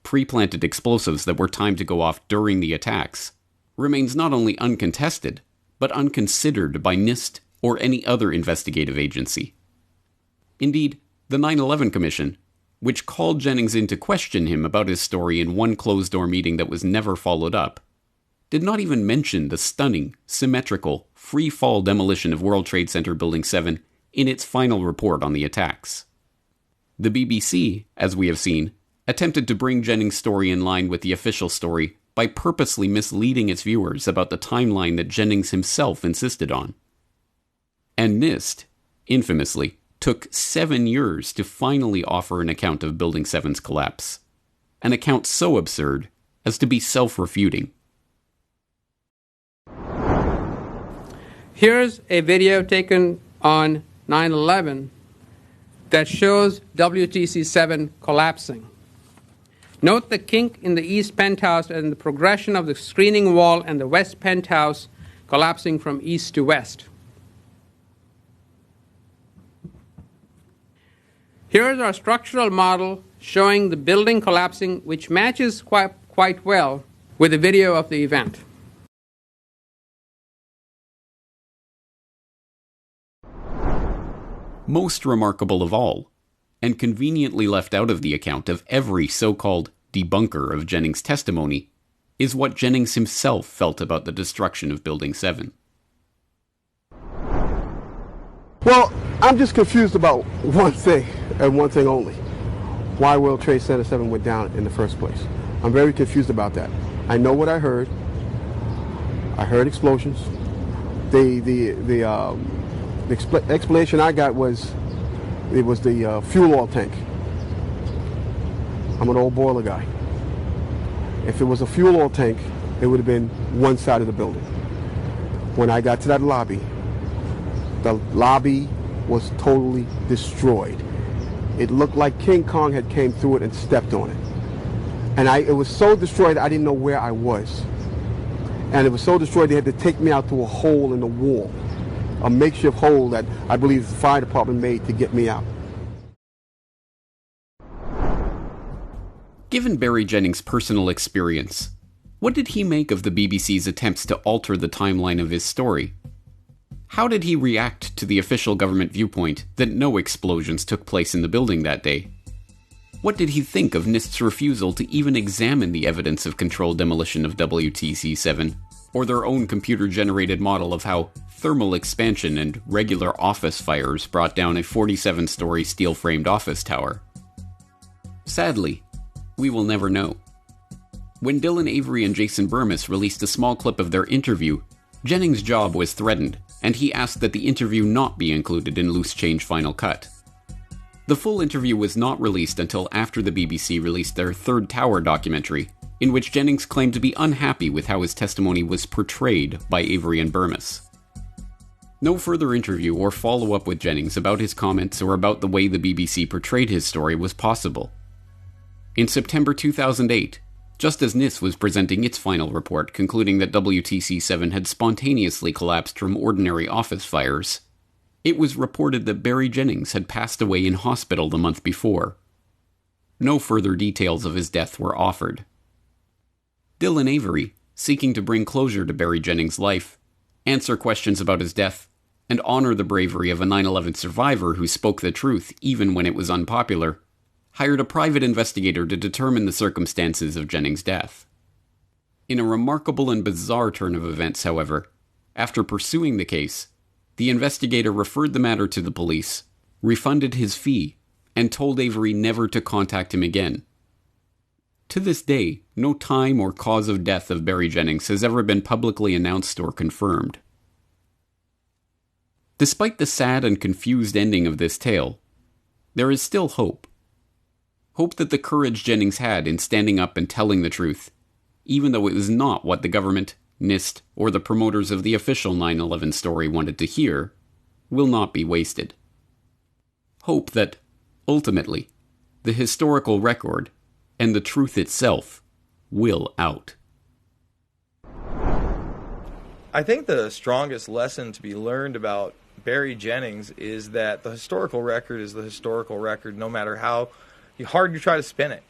pre-planted explosives that were timed to go off during the attacks, remains not only uncontested, but unconsidered by NIST or any other investigative agency. Indeed, the 9/11 Commission, which called Jennings in to question him about his story in one closed-door meeting that was never followed up, did not even mention the stunning, symmetrical, free-fall demolition of World Trade Center Building 7 in its final report on the attacks. The BBC, as we have seen, attempted to bring Jennings' story in line with the official story by purposely misleading its viewers about the timeline that Jennings himself insisted on. And NIST, infamously, took 7 years to finally offer an account of Building 7's collapse. An account so absurd as to be self-refuting. Here's a video taken on 9/11 that shows WTC-7 collapsing. Note the kink in the east penthouse and the progression of the screening wall and the west penthouse collapsing from east to west. Here's our structural model showing the building collapsing, which matches quite well with the video of the event. Most remarkable of all, and conveniently left out of the account of every so-called debunker of Jennings' testimony, is what Jennings himself felt about the destruction of Building 7. Well, I'm just confused about one thing, and one thing only. Why World Trade Center 7 went down in the first place. I'm very confused about that. I know what I heard. I heard explosions. The explanation I got was it was the fuel oil tank. I'm an old boiler guy. If it was a fuel oil tank, it would have been one side of the building. When I got to that lobby, the lobby was totally destroyed. It looked like King Kong had came through it and stepped on it. And it was so destroyed I didn't know where I was. And it was so destroyed they had to take me out through a hole in the wall, a makeshift hole that I believe the fire department made to get me out. Given Barry Jennings' personal experience, what did he make of the BBC's attempts to alter the timeline of his story? How did he react to the official government viewpoint that no explosions took place in the building that day? What did he think of NIST's refusal to even examine the evidence of controlled demolition of WTC-7, or their own computer-generated model of how thermal expansion and regular office fires brought down a 47-story steel-framed office tower? Sadly, we will never know. When Dylan Avery and Jason Bermas released a small clip of their interview, Jennings' job was threatened, and he asked that the interview not be included in Loose Change Final Cut. The full interview was not released until after the BBC released their Third Tower documentary, in which Jennings claimed to be unhappy with how his testimony was portrayed by Avery and Bermas. No further interview or follow-up with Jennings about his comments or about the way the BBC portrayed his story was possible. In September 2008, just as NIST was presenting its final report concluding that WTC-7 had spontaneously collapsed from ordinary office fires, it was reported that Barry Jennings had passed away in hospital the month before. No further details of his death were offered. Dylan Avery, seeking to bring closure to Barry Jennings' life, answer questions about his death, and honor the bravery of a 9/11 survivor who spoke the truth even when it was unpopular, hired a private investigator to determine the circumstances of Jennings' death. In a remarkable and bizarre turn of events, however, after pursuing the case, the investigator referred the matter to the police, refunded his fee, and told Avery never to contact him again. To this day, no time or cause of death of Barry Jennings has ever been publicly announced or confirmed. Despite the sad and confused ending of this tale, there is still hope. Hope that the courage Jennings had in standing up and telling the truth, even though it was not what the government, NIST, or the promoters of the official 9/11 story wanted to hear, will not be wasted. Hope that, ultimately, the historical record and the truth itself will out. I think the strongest lesson to be learned about Barry Jennings is that the historical record is the historical record no matter how hard you try to spin it.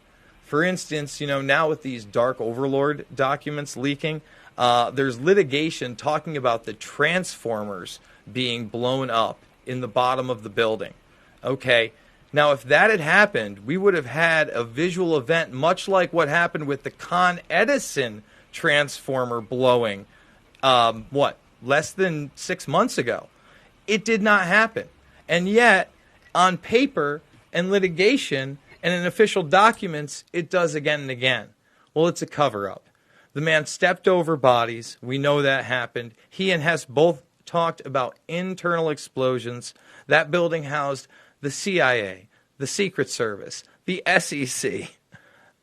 For instance, now with these Dark Overlord documents leaking, there's litigation talking about the transformers being blown up in the bottom of the building. Okay, now if that had happened, we would have had a visual event much like what happened with the Con Edison transformer blowing, less than 6 months ago. It did not happen. And yet, on paper and litigation and in official documents, it does again and again. Well, it's a cover-up. The man stepped over bodies. We know that happened. He and Hess both talked about internal explosions. That building housed the CIA, the Secret Service, the SEC.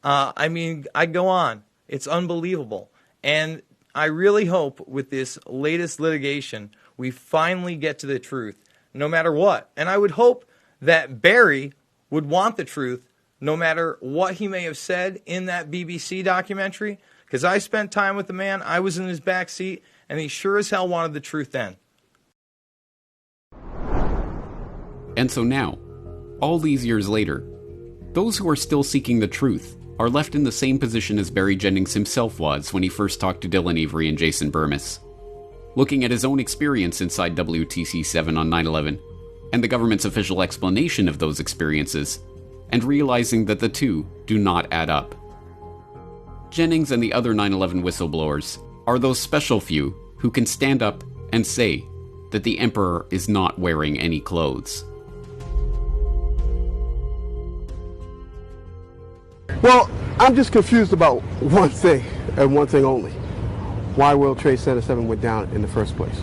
I go on. It's unbelievable. And I really hope with this latest litigation, we finally get to the truth, no matter what. And I would hope that Barry would want the truth, no matter what he may have said in that BBC documentary, because I spent time with the man, I was in his back seat, and he sure as hell wanted the truth then. And so now, all these years later, those who are still seeking the truth are left in the same position as Barry Jennings himself was when he first talked to Dylan Avery and Jason Bermas. Looking at his own experience inside WTC-7 on 9/11, and the government's official explanation of those experiences, and realizing that the two do not add up. Jennings and the other 9/11 whistleblowers are those special few who can stand up and say that the Emperor is not wearing any clothes. Well, I'm just confused about one thing, and one thing only. Why World Trade Center 7 went down in the first place.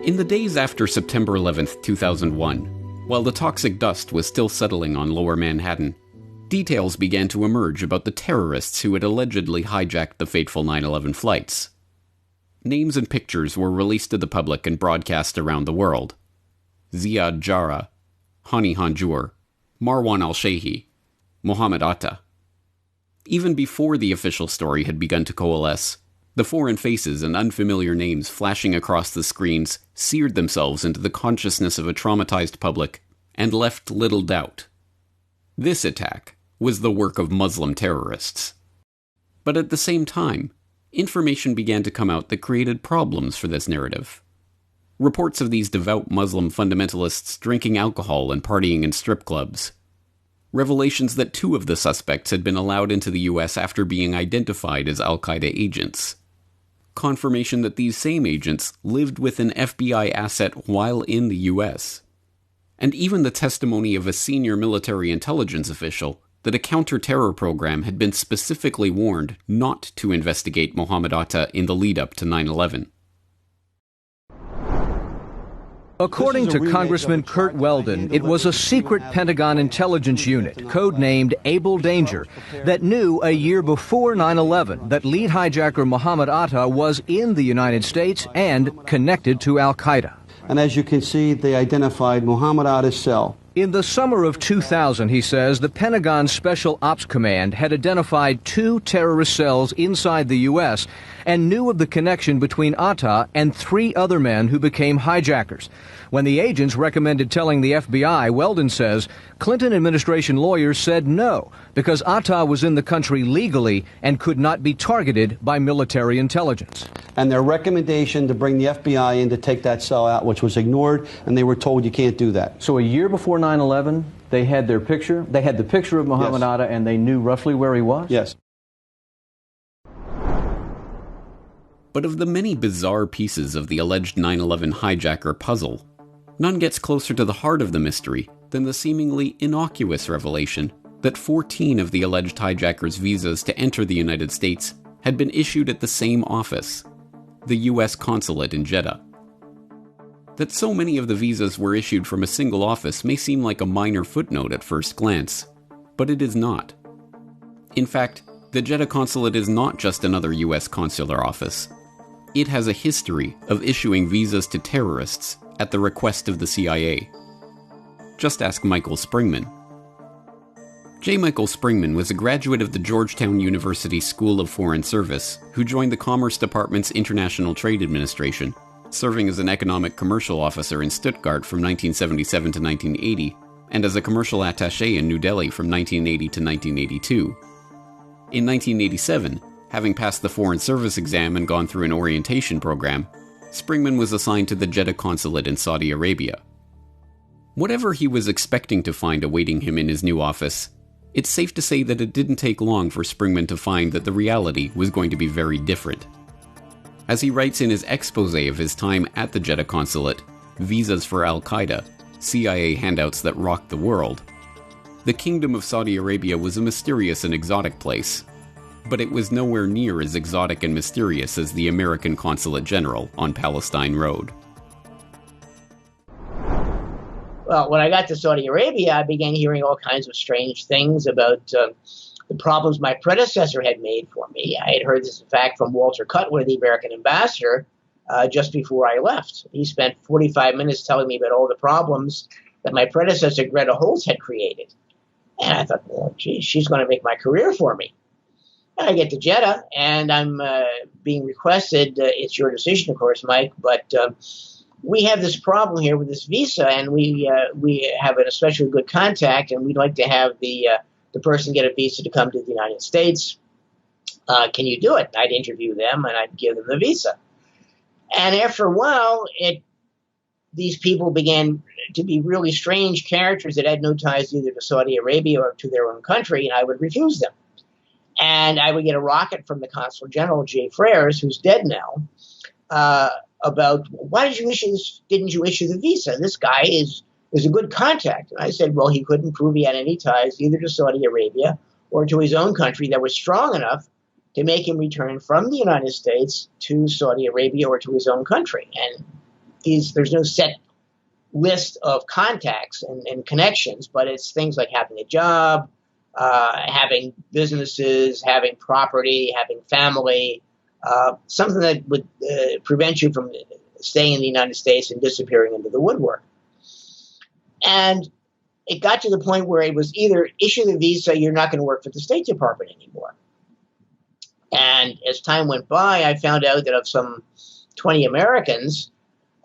In the days after September 11th, 2001, while the toxic dust was still settling on Lower Manhattan, details began to emerge about the terrorists who had allegedly hijacked the fateful 9/11 flights. Names and pictures were released to the public and broadcast around the world. Ziad Jarrah, Hani Hanjour, Marwan al-Sheikhi, Mohammed Atta. Even before the official story had begun to coalesce, the foreign faces and unfamiliar names flashing across the screens seared themselves into the consciousness of a traumatized public and left little doubt. This attack was the work of Muslim terrorists. But at the same time, information began to come out that created problems for this narrative. Reports of these devout Muslim fundamentalists drinking alcohol and partying in strip clubs. Revelations that 2 of the suspects had been allowed into the U.S. after being identified as al-Qaeda agents. Confirmation that these same agents lived with an FBI asset while in the U.S. And even the testimony of a senior military intelligence official that a counter-terror program had been specifically warned not to investigate Mohammed Atta in the lead-up to 9/11. According to Congressman Kurt Weldon, it was a secret Pentagon intelligence unit, codenamed Able Danger, that knew a year before 9/11 that lead hijacker Mohammed Atta was in the United States and connected to al-Qaeda. And as you can see, they identified Mohammed Atta's cell. In the summer of 2000, he says, the Pentagon Special Ops Command had identified 2 terrorist cells inside the U.S. and knew of the connection between Atta and 3 other men who became hijackers. When the agents recommended telling the FBI, Weldon says, Clinton administration lawyers said no, because Atta was in the country legally and could not be targeted by military intelligence. And their recommendation to bring the FBI in to take that cell out, which was ignored, and they were told you can't do that. So a year before 9/11, they had their picture, they had the picture of Mohammed Atta, and they knew roughly where he was? Yes. But of the many bizarre pieces of the alleged 9/11 hijacker puzzle, none gets closer to the heart of the mystery than the seemingly innocuous revelation that 14 of the alleged hijackers' visas to enter the United States had been issued at the same office, the U.S. consulate in Jeddah. That so many of the visas were issued from a single office may seem like a minor footnote at first glance, but it is not. In fact, the Jeddah consulate is not just another U.S. consular office. It has a history of issuing visas to terrorists at the request of the CIA. Just ask Michael Springman. J. Michael Springman was a graduate of the Georgetown University School of Foreign Service who joined the Commerce Department's International Trade Administration, serving as an economic commercial officer in Stuttgart from 1977 to 1980, and as a commercial attaché in New Delhi from 1980 to 1982. In 1987, having passed the Foreign Service exam and gone through an orientation program, Springman was assigned to the Jeddah consulate in Saudi Arabia. Whatever he was expecting to find awaiting him in his new office, it's safe to say that it didn't take long for Springman to find that the reality was going to be very different. As he writes in his exposé of his time at the Jeddah consulate, Visas for Al-Qaeda, CIA handouts that rocked the world, the Kingdom of Saudi Arabia was a mysterious and exotic place, but it was nowhere near as exotic and mysterious as the American Consulate General on Palestine Road. Well, when I got to Saudi Arabia, I began hearing all kinds of strange things about the problems my predecessor had made for me. I had heard this, in fact, from Walter Cutler, the American ambassador, just before I left. He spent 45 minutes telling me about all the problems that my predecessor, Greta Holtz, had created. And I thought, well, geez, she's going to make my career for me. And I get to Jeddah, and I'm being requested, it's your decision, of course, Mike, but we have this problem here with this visa, and we have an especially good contact, and we'd like to have the person get a visa to come to the United States. Can you do it? And I'd interview them, and I'd give them the visa. And after a while, these people began to be really strange characters that had no ties either to Saudi Arabia or to their own country, and I would refuse them. And I would get a rocket from the Consul General, J. Freres, who's dead now, about why didn't you issue the visa? This guy is a good contact. And I said, well, he couldn't prove he had any ties either to Saudi Arabia or to his own country that was strong enough to make him return from the United States to Saudi Arabia or to his own country. And there's no set list of contacts and connections, but it's things like having a job, having businesses, having property, having family, something that would prevent you from staying in the United States and disappearing into the woodwork. And it got to the point where it was either issue the visa, you're not going to work for the State Department anymore. And as time went by, I found out that of some 20 Americans,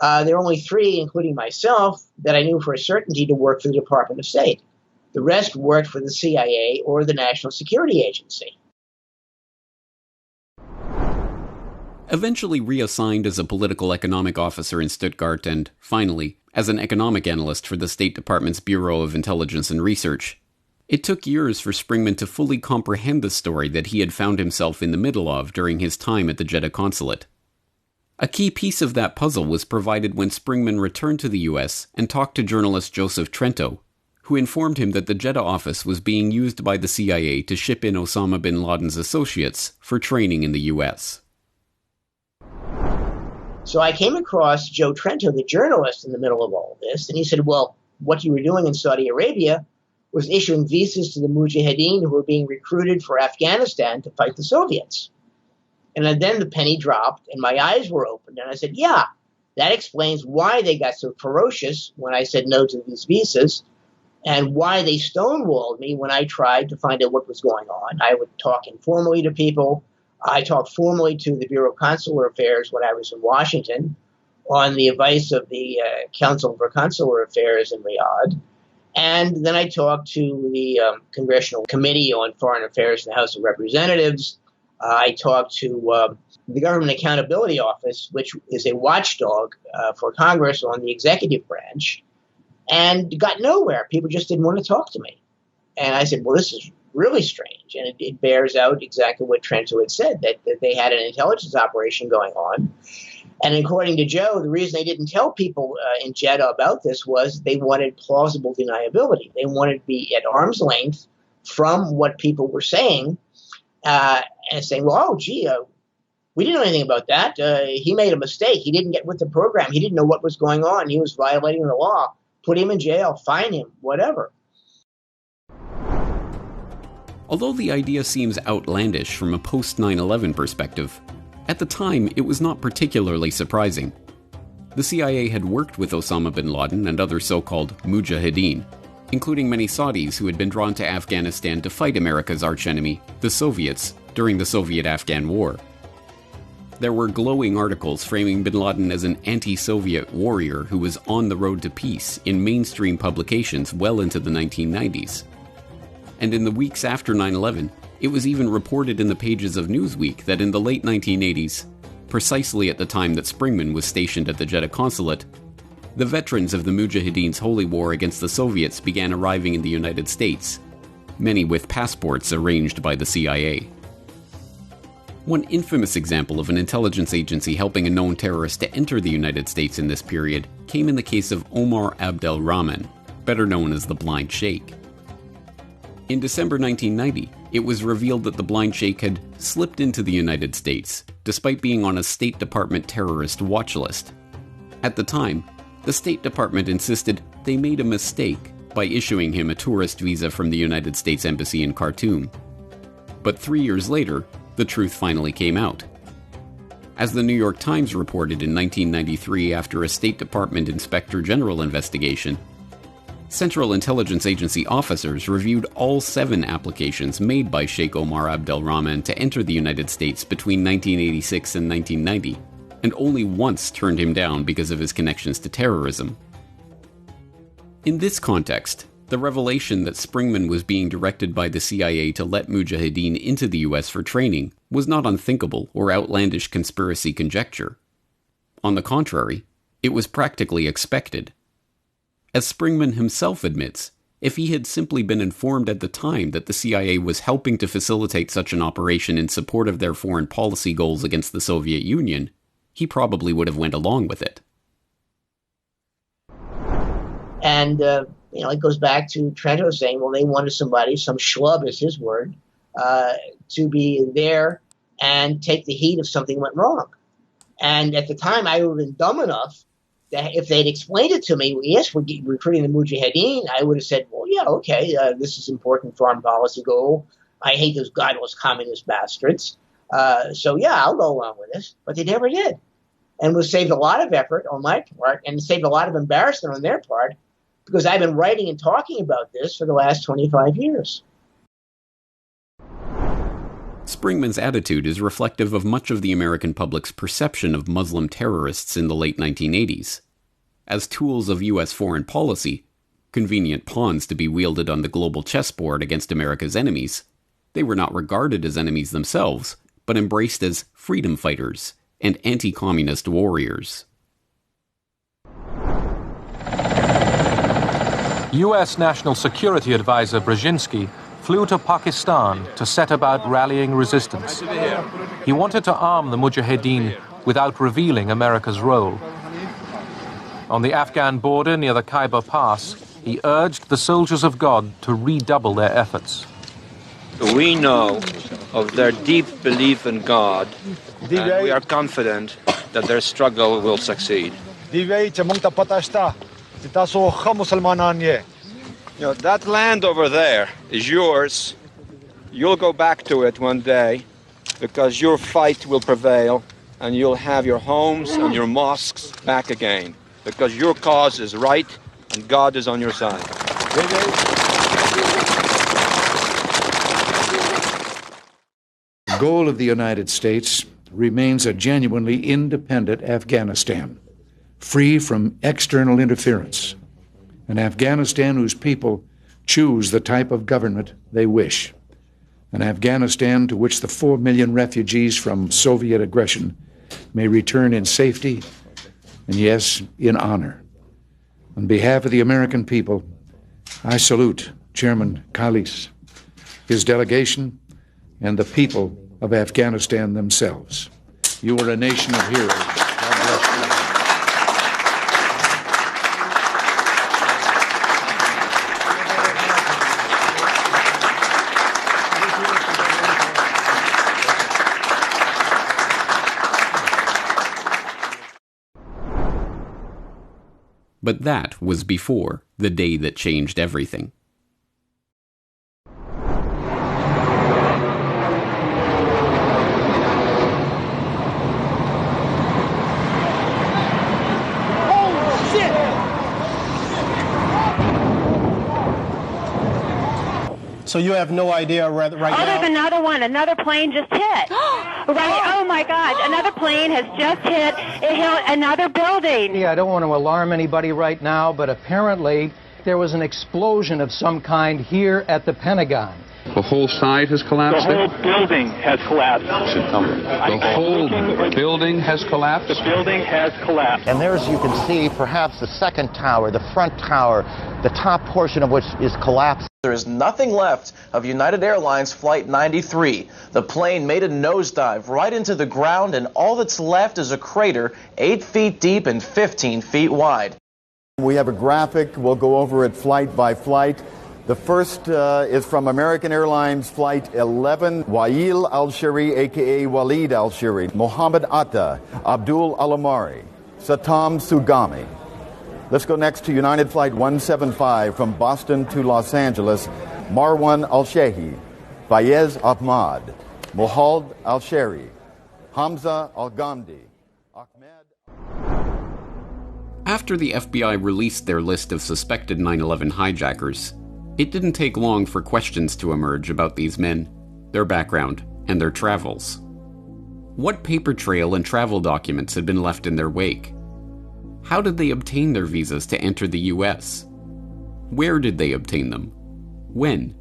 there were only 3, including myself, that I knew for a certainty to work for the Department of State. The rest worked for the CIA or the National Security Agency. Eventually reassigned as a political economic officer in Stuttgart and, finally, as an economic analyst for the State Department's Bureau of Intelligence and Research, it took years for Springman to fully comprehend the story that he had found himself in the middle of during his time at the Jeddah consulate. A key piece of that puzzle was provided when Springman returned to the U.S. and talked to journalist Joseph Trento, who informed him that the Jeddah office was being used by the CIA to ship in Osama bin Laden's associates for training in the U.S. So I came across Joe Trento, the journalist, in the middle of all this, and he said, well, what you were doing in Saudi Arabia was issuing visas to the mujahideen who were being recruited for Afghanistan to fight the Soviets. And then the penny dropped, and my eyes were opened, and I said, yeah, that explains why they got so ferocious when I said no to these visas, and why they stonewalled me when I tried to find out what was going on. I would talk informally to people. I talked formally to the Bureau of Consular Affairs when I was in Washington on the advice of the Council for Consular Affairs in Riyadh. And then I talked to the Congressional Committee on Foreign Affairs in the House of Representatives. I talked to the Government Accountability Office, which is a watchdog for Congress on the executive branch, and got nowhere. People just didn't want to talk to me. And I said, well, this is really strange. And it bears out exactly what Trento had said, that they had an intelligence operation going on. And according to Joe, the reason they didn't tell people in Jeddah about this was they wanted plausible deniability. They wanted to be at arm's length from what people were saying and saying, well, oh, gee, we didn't know anything about that. He made a mistake. He didn't get with the program. He didn't know what was going on. He was violating the law. Put him in jail, fine him, whatever. Although the idea seems outlandish from a post-9/11 perspective, at the time it was not particularly surprising. The CIA had worked with Osama bin Laden and other so-called mujahideen, including many Saudis who had been drawn to Afghanistan to fight America's archenemy, the Soviets, during the Soviet-Afghan War. There were glowing articles framing bin Laden as an anti-Soviet warrior who was on the road to peace in mainstream publications well into the 1990s. And in the weeks after 9/11, it was even reported in the pages of Newsweek that in the late 1980s, precisely at the time that Springman was stationed at the Jeddah consulate, the veterans of the Mujahideen's holy war against the Soviets began arriving in the United States, many with passports arranged by the CIA. One infamous example of an intelligence agency helping a known terrorist to enter the United States in this period came in the case of Omar Abdel Rahman, better known as the Blind Sheikh. In December 1990, it was revealed that the Blind Sheikh had slipped into the United States, despite being on a State Department terrorist watch list. At the time, the State Department insisted they made a mistake by issuing him a tourist visa from the United States Embassy in Khartoum. But 3 years later, the truth finally came out. As the New York Times reported in 1993 after a State Department Inspector General investigation, Central Intelligence Agency officers reviewed all 7 applications made by Sheikh Omar Abdel Rahman to enter the United States between 1986 and 1990, and only once turned him down because of his connections to terrorism. In this context, the revelation that Springman was being directed by the CIA to let Mujahideen into the US for training was not unthinkable or outlandish conspiracy conjecture. On the contrary, it was practically expected. As Springman himself admits, if he had simply been informed at the time that the CIA was helping to facilitate such an operation in support of their foreign policy goals against the Soviet Union, he probably would have went along with it. And, it goes back to Trento saying, well, they wanted somebody, some schlub is his word, to be there and take the heat if something went wrong. And at the time, I would have been dumb enough that if they'd explained it to me, yes, we're recruiting the Mujahideen, I would have said, well, yeah, okay, this is important foreign policy goal. I hate those godless communist bastards. So, yeah, I'll go along with this. But they never did. And was saved a lot of effort on my part and saved a lot of embarrassment on their part because I've been writing and talking about this for the last 25 years. Springman's attitude is reflective of much of the American public's perception of Muslim terrorists in the late 1980s. As tools of U.S. foreign policy, convenient pawns to be wielded on the global chessboard against America's enemies, they were not regarded as enemies themselves, but embraced as freedom fighters and anti-communist warriors. U.S. National Security Advisor Brzezinski flew to Pakistan to set about rallying resistance. He wanted to arm the Mujahideen without revealing America's role. On the Afghan border near the Khyber Pass, he urged the soldiers of God to redouble their efforts. We know of their deep belief in God, and we are confident that their struggle will succeed. That land over there is yours. You'll go back to it one day because your fight will prevail and you'll have your homes and your mosques back again because your cause is right and God is on your side. The goal of the United States remains a genuinely independent Afghanistan, free from external interference. An Afghanistan whose people choose the type of government they wish. An Afghanistan to which the 4 million refugees from Soviet aggression may return in safety and, yes, in honor. On behalf of the American people, I salute Chairman Khalis, his delegation, and the people of Afghanistan themselves. You are a nation of heroes. God bless you. But that was before the day that changed everything. So you have no idea right now? There's another one. Another plane just hit. Right. Oh, my God. Another plane has just hit. It hit another building. Yeah, I don't want to alarm anybody right now, but apparently there was an explosion of some kind here at the Pentagon. The whole site has collapsed? The whole building has collapsed. The whole building has collapsed? The building has collapsed. And there, as you can see, perhaps the second tower, the front tower, the top portion of which is collapsed. There is nothing left of United Airlines Flight 93. The plane made a nosedive right into the ground, and all that's left is a crater 8 feet deep and 15 feet wide. We have a graphic. We'll go over it flight by flight. The first is from American Airlines Flight 11, Wael al-Shiri, a.k.a. Walid al-Shiri, Mohammed Atta, Abdul Alamari, Satam Sugami. Let's go next to United Flight 175 from Boston to Los Angeles, Marwan al-Shehi, Fayez Ahmad, Mohald al-Sheri, Hamza al-Ghamdi, After the FBI released their list of suspected 9/11 hijackers, it didn't take long for questions to emerge about these men, their background, and their travels. What paper trail and travel documents had been left in their wake? How did they obtain their visas to enter the US? Where did they obtain them? When?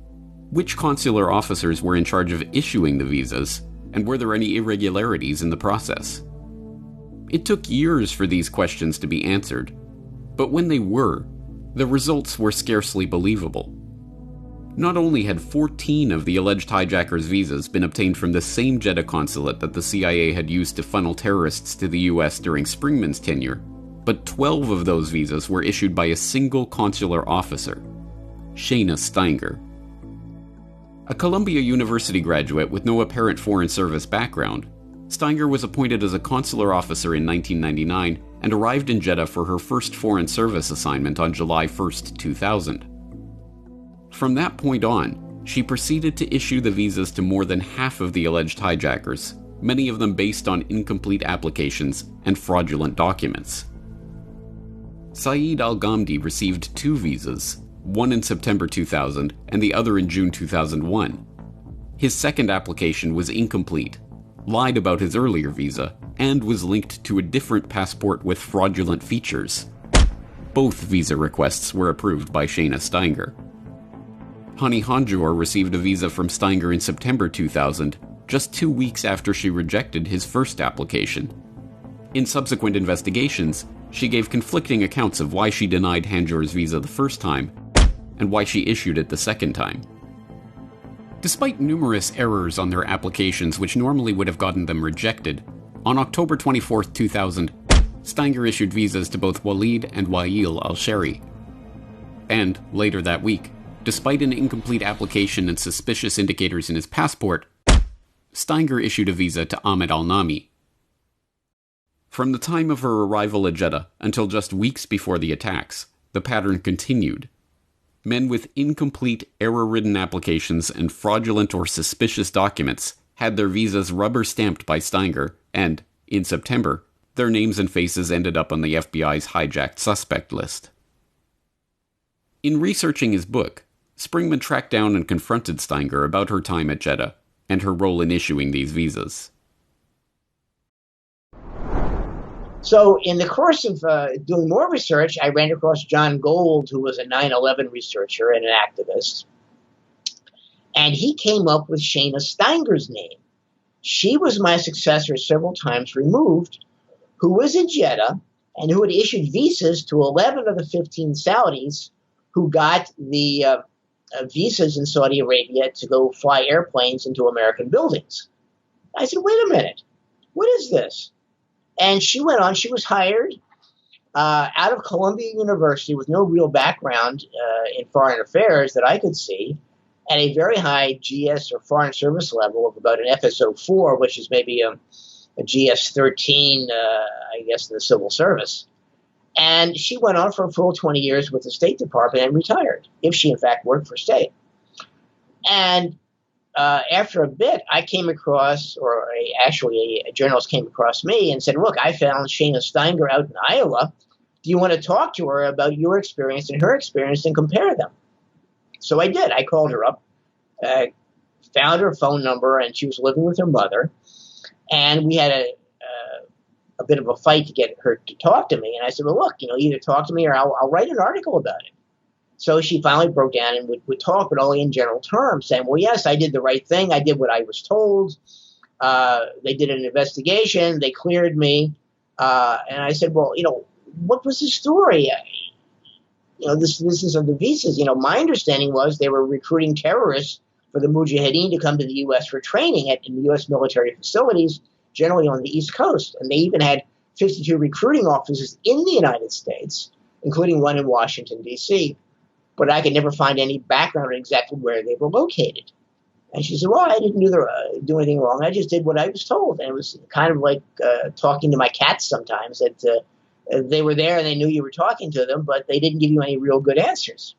Which consular officers were in charge of issuing the visas, and were there any irregularities in the process? It took years for these questions to be answered, but when they were, the results were scarcely believable. Not only had 14 of the alleged hijackers' visas been obtained from the same Jeddah consulate that the CIA had used to funnel terrorists to the US during Springman's tenure, but 12 of those visas were issued by a single consular officer, Shayna Steiger. A Columbia University graduate with no apparent foreign service background, Steiger was appointed as a consular officer in 1999 and arrived in Jeddah for her first foreign service assignment on July 1, 2000. From that point on, she proceeded to issue the visas to more than half of the alleged hijackers, many of them based on incomplete applications and fraudulent documents. Saeed Al-Ghamdi received 2 visas, one in September 2000 and the other in June 2001. His second application was incomplete, lied about his earlier visa, and was linked to a different passport with fraudulent features. Both visa requests were approved by Shayna Steiger. Hani Hanjour received a visa from Steiger in September 2000, just 2 weeks after she rejected his first application. In subsequent investigations, she gave conflicting accounts of why she denied Hanjour's visa the first time, and why she issued it the second time. Despite numerous errors on their applications which normally would have gotten them rejected, on October 24, 2000, Steiger issued visas to both Walid and Wael al-Shari. And, later that week, despite an incomplete application and suspicious indicators in his passport, Steiger issued a visa to Ahmed al-Nami. From the time of her arrival at Jeddah until just weeks before the attacks, the pattern continued. Men with incomplete, error-ridden applications and fraudulent or suspicious documents had their visas rubber-stamped by Steiger, and, in September, their names and faces ended up on the FBI's hijacked suspect list. In researching his book, Springman tracked down and confronted Steiger about her time at Jeddah and her role in issuing these visas. So in the course of doing more research, I ran across John Gold, who was a 9/11 researcher and an activist. And he came up with Shayna Steiger's name. She was my successor several times removed, who was in Jeddah and who had issued visas to 11 of the 15 Saudis who got the visas in Saudi Arabia to go fly airplanes into American buildings. I said, wait a minute, what is this? And she went on, she was hired out of Columbia University with no real background in foreign affairs that I could see, at a very high GS or foreign service level of about an FSO4, which is maybe a GS 13, I guess, in the civil service. And she went on for a full 20 years with the State Department and retired, if she in fact worked for state. And after a bit, I came across, or actually a journalist came across me and said, look, I found Shayna Steiger out in Iowa. Do you want to talk to her about your experience and her experience and compare them? So I did. I called her up, found her phone number, and she was living with her mother. And we had a bit of a fight to get her to talk to me. And I said, well, look, either talk to me or I'll write an article about it. So she finally broke down and would talk, but only in general terms, saying, well, yes, I did the right thing. I did what I was told. They did an investigation. They cleared me. And I said, well, what was the story? This business of the visas, my understanding was they were recruiting terrorists for the Mujahideen to come to the U.S. for training in U.S. military facilities, generally on the East Coast. And they even had 52 recruiting offices in the United States, including one in Washington, D.C., but I could never find any background on exactly where they were located. And she said, well, I didn't do anything wrong. I just did what I was told. And it was kind of like talking to my cats sometimes, that they were there and they knew you were talking to them, but they didn't give you any real good answers.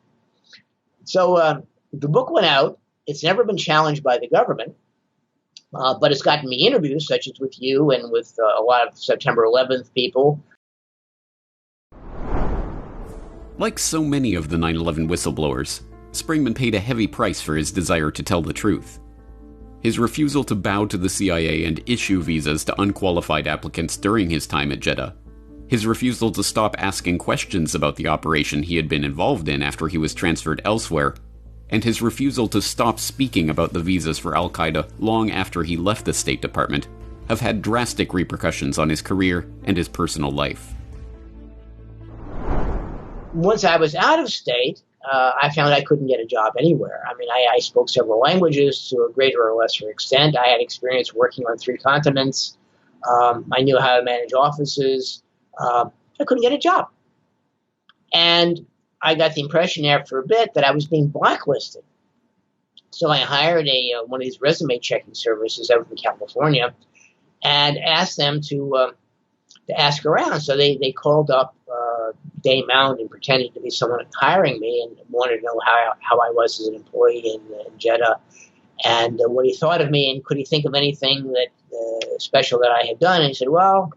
So the book went out. It's never been challenged by the government, but it's gotten me interviews, such as with you and with a lot of September 11th people. Like so many of the 9/11 whistleblowers, Springman paid a heavy price for his desire to tell the truth. His refusal to bow to the CIA and issue visas to unqualified applicants during his time at Jeddah, his refusal to stop asking questions about the operation he had been involved in after he was transferred elsewhere, and his refusal to stop speaking about the visas for Al-Qaeda long after he left the State Department have had drastic repercussions on his career and his personal life. Once I was out of state, I found I couldn't get a job anywhere. I mean, I spoke several languages to a greater or lesser extent. I had experience working on 3 continents. I knew how to manage offices. I couldn't get a job. And I got the impression after a bit that I was being blacklisted. So I hired one of these resume checking services out in California and asked them to ask around. So they called up Day Mount and pretended to be someone hiring me and wanted to know how I was as an employee in Jeddah and what he thought of me and could he think of anything that special that I had done. And he said, well,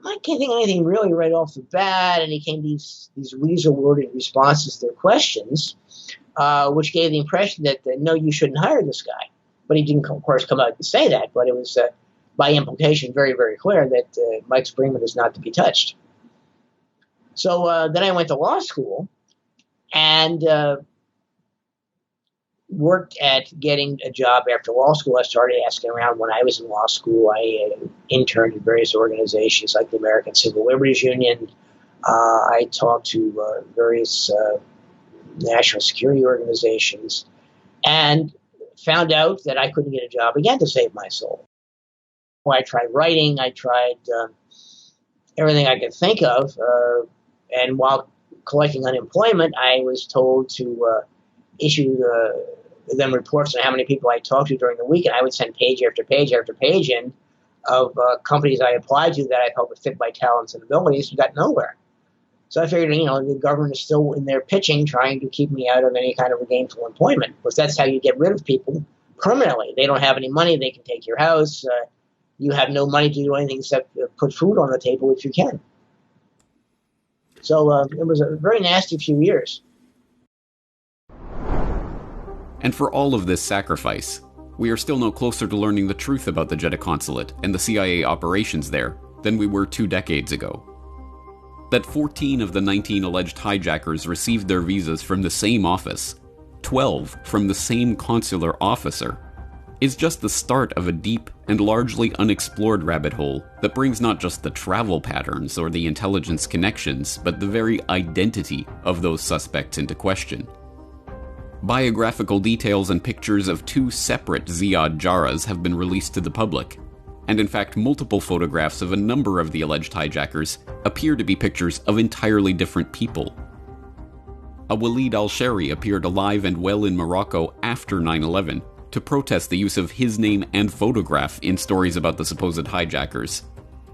I can't think of anything really right off the bat. And he came to these weasel-worded responses to their questions, which gave the impression that, no, you shouldn't hire this guy. But he didn't, of course, come out and say that. But it was, by implication, very, very clear that Mike Springman is not to be touched. So then I went to law school and worked at getting a job after law school. I started asking around when I was in law school. I interned in various organizations like the American Civil Liberties Union. I talked to various national security organizations and found out that I couldn't get a job again to save my soul. Well, I tried writing. I tried everything I could think of. And while collecting unemployment, I was told to issue them reports on how many people I talked to during the week, and I would send page after page after page in of companies I applied to that I felt would fit my talents and abilities, and got nowhere. So I figured, the government is still in there pitching, trying to keep me out of any kind of gainful employment, because that's how you get rid of people permanently. They don't have any money, they can take your house. You have no money to do anything except put food on the table if you can. So it was a very nasty few years. And for all of this sacrifice, we are still no closer to learning the truth about the Jeddah consulate and the CIA operations there than we were 2 decades ago. That 14 of the 19 alleged hijackers received their visas from the same office, 12 from the same consular officer, is just the start of a deep and largely unexplored rabbit hole that brings not just the travel patterns or the intelligence connections, but the very identity of those suspects into question. Biographical details and pictures of 2 separate Ziad Jarrahs have been released to the public, and in fact multiple photographs of a number of the alleged hijackers appear to be pictures of entirely different people. A Walid al-Shari appeared alive and well in Morocco after 9/11, to protest the use of his name and photograph in stories about the supposed hijackers,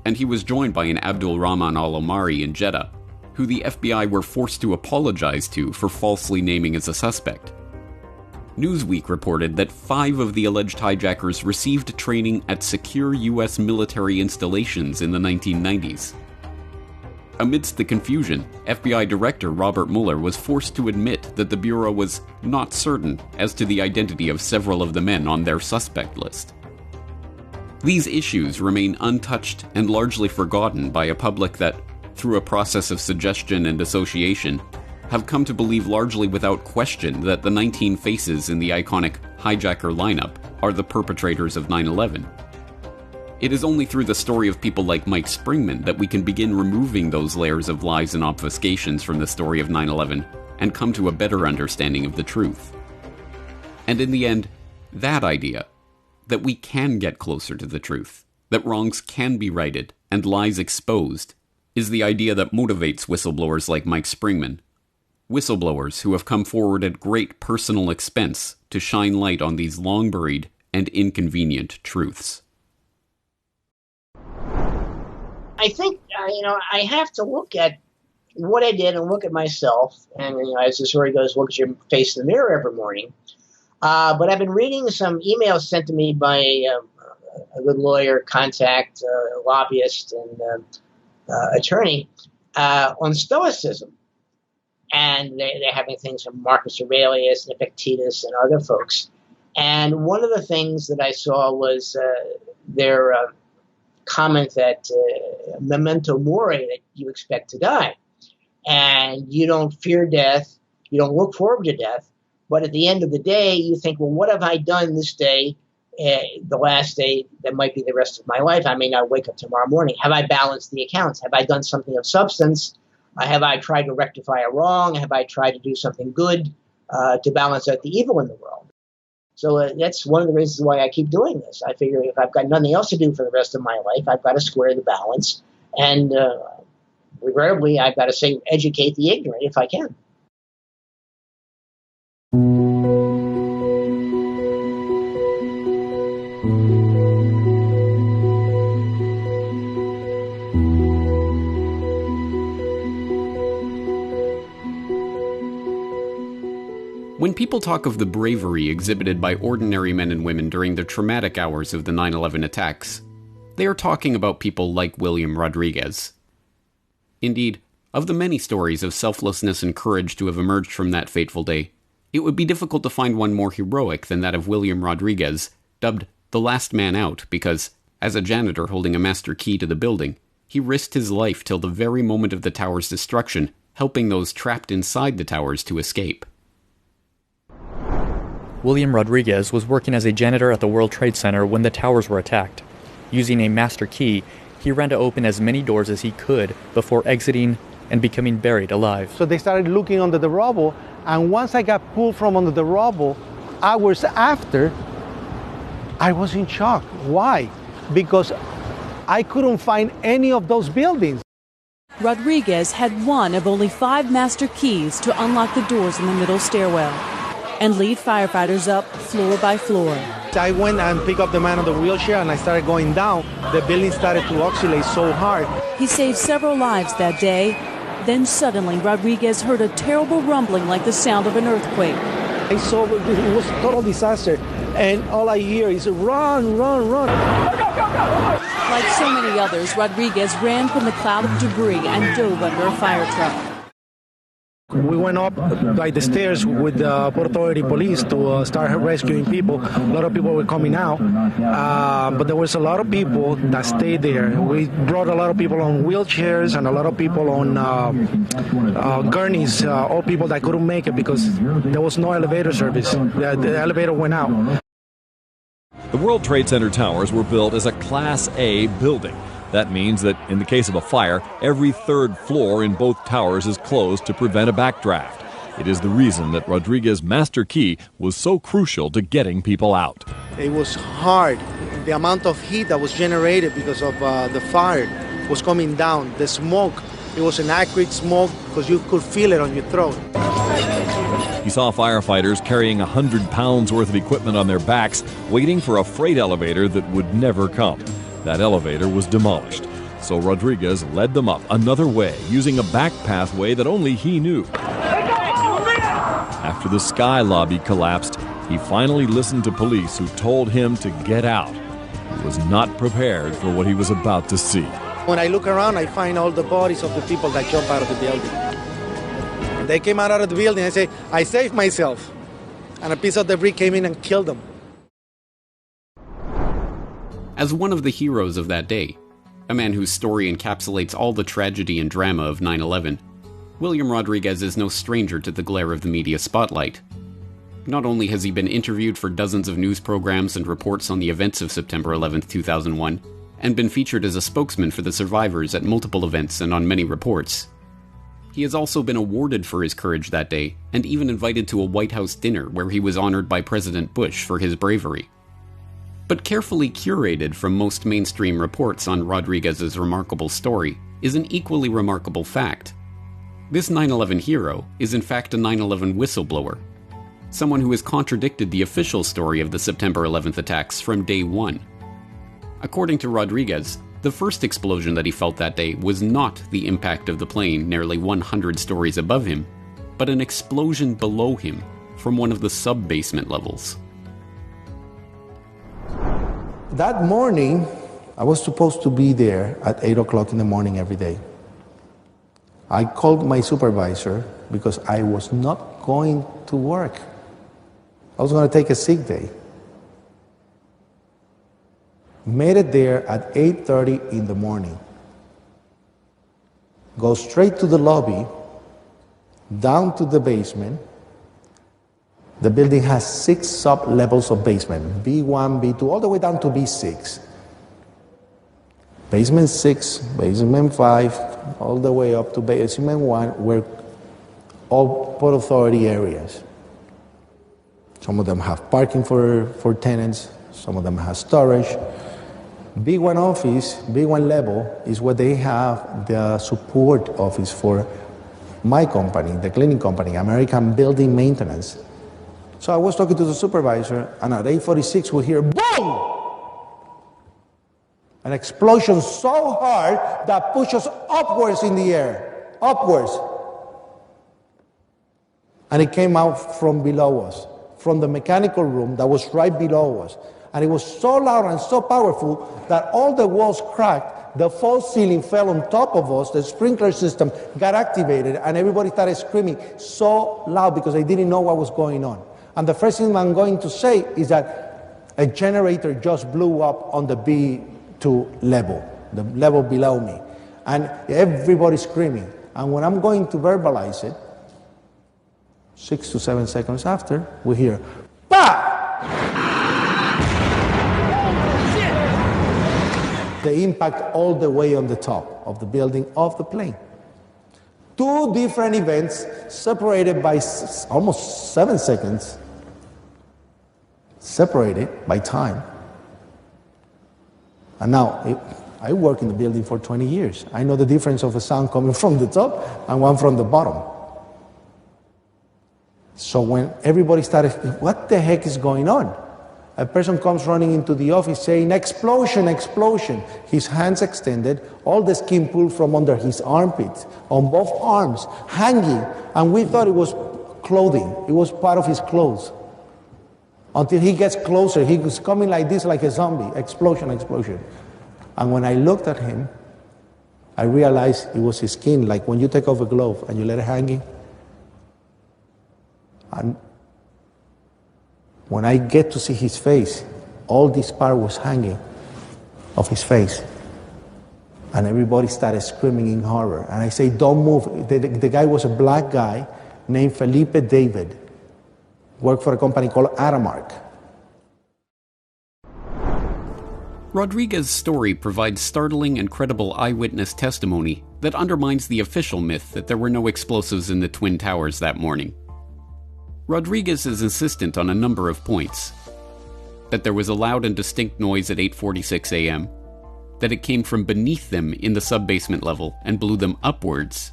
and he was joined by an Abdul Rahman al-Omari in Jeddah, who the FBI were forced to apologize to for falsely naming as a suspect. Newsweek reported that 5 of the alleged hijackers received training at secure US military installations in the 1990s. Amidst the confusion, FBI Director Robert Mueller was forced to admit that the Bureau was not certain as to the identity of several of the men on their suspect list. These issues remain untouched and largely forgotten by a public that, through a process of suggestion and association, have come to believe largely without question that the 19 faces in the iconic hijacker lineup are the perpetrators of 9/11. It is only through the story of people like Mike Springman that we can begin removing those layers of lies and obfuscations from the story of 9/11 and come to a better understanding of the truth. And in the end, that idea, that we can get closer to the truth, that wrongs can be righted and lies exposed, is the idea that motivates whistleblowers like Mike Springman. Whistleblowers who have come forward at great personal expense to shine light on these long-buried and inconvenient truths. I think, I have to look at what I did and look at myself. And, as the story goes, look at your face in the mirror every morning. But I've been reading some emails sent to me by a good lawyer, contact, lobbyist, and attorney on Stoicism. And they're having things from Marcus Aurelius and Epictetus and other folks. And one of the things that I saw was their comment that memento mori, that you expect to die. And you don't fear death, you don't look forward to death, but at the end of the day, you think, well, what have I done this day, the last day that might be the rest of my life? I may not wake up tomorrow morning. Have I balanced the accounts? Have I done something of substance? Have I tried to rectify a wrong? Have I tried to do something good to balance out the evil in the world? So that's one of the reasons why I keep doing this. I figure if I've got nothing else to do for the rest of my life, I've got to square the balance. And regrettably, I've got to say, educate the ignorant if I can. When people talk of the bravery exhibited by ordinary men and women during the traumatic hours of the 9/11 attacks, they are talking about people like William Rodriguez. Indeed, of the many stories of selflessness and courage to have emerged from that fateful day, it would be difficult to find one more heroic than that of William Rodriguez, dubbed the last man out because, as a janitor holding a master key to the building, he risked his life till the very moment of the tower's destruction, helping those trapped inside the towers to escape. William Rodriguez was working as a janitor at the World Trade Center when the towers were attacked. Using a master key, he ran to open as many doors as he could before exiting and becoming buried alive. So they started looking under the rubble, and once I got pulled from under the rubble, hours after, I was in shock. Why? Because I couldn't find any of those buildings. Rodriguez had one of only 5 master keys to unlock the doors in the middle stairwell and lead firefighters up floor by floor. I went and picked up the man on the wheelchair and I started going down. The building started to oscillate so hard. He saved several lives that day. Then suddenly Rodriguez heard a terrible rumbling like the sound of an earthquake. I saw it was a total disaster, and all I hear is run, run, run. Like so many others, Rodriguez ran from the cloud of debris and dove under a fire truck. We went up by the stairs with the Port Authority police to start rescuing people. A lot of people were coming out, but there was a lot of people that stayed there. We brought a lot of people on wheelchairs and a lot of people on gurneys, all people that couldn't make it because there was no elevator service. The elevator went out. The World Trade Center towers were built as a Class A building. That means that in the case of a fire, every third floor in both towers is closed to prevent a backdraft. It is the reason that Rodriguez's master key was so crucial to getting people out. It was hard. The amount of heat that was generated because of the fire was coming down. The smoke, it was an acrid smoke because you could feel it on your throat. He saw firefighters carrying 100 pounds worth of equipment on their backs, waiting for a freight elevator that would never come. That elevator was demolished, so Rodriguez led them up another way, using a back pathway that only he knew. After the sky lobby collapsed, he finally listened to police who told him to get out. He was not prepared for what he was about to see. When I look around, I find all the bodies of the people that jumped out of the building. They came out of the building and say, I saved myself. And a piece of debris came in and killed them. As one of the heroes of that day, a man whose story encapsulates all the tragedy and drama of 9/11, William Rodriguez is no stranger to the glare of the media spotlight. Not only has he been interviewed for dozens of news programs and reports on the events of September 11, 2001, and been featured as a spokesman for the survivors at multiple events and on many reports, he has also been awarded for his courage that day, and even invited to a White House dinner where he was honored by President Bush for his bravery. But carefully curated from most mainstream reports on Rodriguez's remarkable story is an equally remarkable fact. This 9/11 hero is in fact a 9/11 whistleblower, someone who has contradicted the official story of the September 11th attacks from day one. According to Rodriguez, the first explosion that he felt that day was not the impact of the plane nearly 100 stories above him, but an explosion below him from one of the sub-basement levels. That morning, I was supposed to be there at 8 o'clock in the morning every day. I called my supervisor because I was not going to work. I was going to take a sick day. Made it there at 8:30 in the morning. Go straight to the lobby, down to the basement. The building has 6 sub-levels of basement, B1, B2, all the way down to B6. Basement 6, basement 5, all the way up to basement 1 were all Port Authority areas. Some of them have parking for tenants, some of them have storage. B1 office, B1 level, is where they have the support office for my company, the cleaning company, American Building Maintenance. So I was talking to the supervisor, and at 8:46 we hear boom! An explosion so hard that pushes upwards in the air, upwards. And it came out from below us, from the mechanical room that was right below us. And it was so loud and so powerful that all the walls cracked, the false ceiling fell on top of us, the sprinkler system got activated, and everybody started screaming so loud because they didn't know what was going on. And the first thing I'm going to say is that a generator just blew up on the B2 level, the level below me. And everybody's screaming. And when I'm going to verbalize it, 6 to 7 seconds after, we hear, "Bah!" The impact all the way on the top of the building of the plane. 2 different events separated by almost 7 seconds, separated by time. And now, I work in the building for 20 years. I know the difference of a sound coming from the top and one from the bottom. So when everybody started, what the heck is going on? A person comes running into the office saying, "Explosion, explosion." His hands extended, all the skin pulled from under his armpits, on both arms, hanging. And we thought it was clothing. It was part of his clothes. Until he gets closer, he was coming like this, like a zombie. Explosion, explosion. And when I looked at him, I realized it was his skin, like when you take off a glove and you let it hanging. And when I get to see his face, all this part was hanging of his face. And everybody started screaming in horror. And I say, "Don't move." The guy was a black guy named Felipe David. Worked for a company called Aramark. Rodriguez's story provides startling and credible eyewitness testimony that undermines the official myth that there were no explosives in the Twin Towers that morning. Rodriguez is insistent on a number of points. That there was a loud and distinct noise at 8:46 a.m., that it came from beneath them in the sub-basement level and blew them upwards,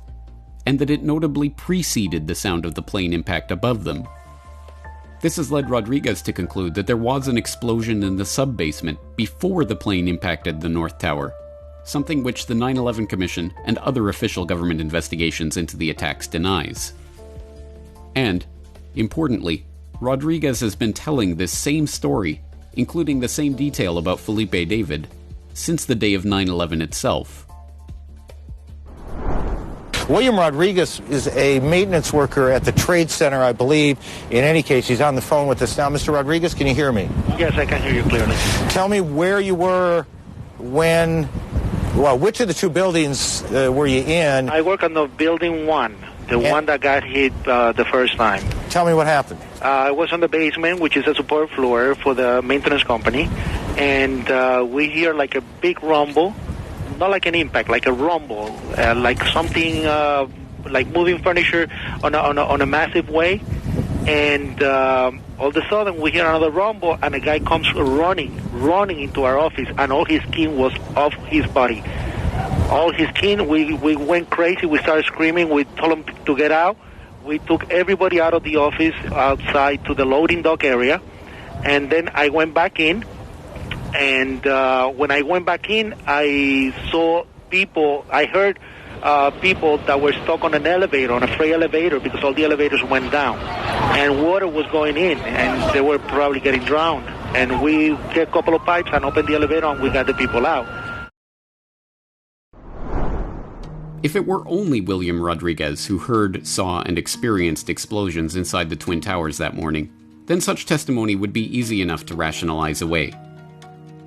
and that it notably preceded the sound of the plane impact above them. This has led Rodriguez to conclude that there was an explosion in the sub-basement before the plane impacted the North Tower, something which the 9/11 Commission and other official government investigations into the attacks denies. And, importantly, Rodriguez has been telling this same story, including the same detail about Felipe David, since the day of 9/11 itself. William Rodriguez is a maintenance worker at the Trade Center, I believe. In any case, he's on the phone with us now. Mr. Rodriguez, can you hear me? Yes, I can hear you clearly. Tell me where you were when, well, which of the 2 buildings were you in? I work on the building 1, the one that got hit the first time. Tell me what happened. I was on the basement, which is a support floor for the maintenance company, and we hear like a big rumble. Not like an impact, like a rumble, like something like moving furniture on a massive way. And all of a sudden we hear another rumble, and a guy comes running into our office, and all his skin was off his body. All his skin, we went crazy. We started screaming. We told him to get out. We took everybody out of the office outside to the loading dock area, and then I went back in. And when I went back in, I saw people, I heard people that were stuck on an elevator, on a freight elevator, because all the elevators went down. And water was going in, and they were probably getting drowned. And we get a couple of pipes and opened the elevator, and we got the people out. If it were only William Rodriguez who heard, saw, and experienced explosions inside the Twin Towers that morning, then such testimony would be easy enough to rationalize away.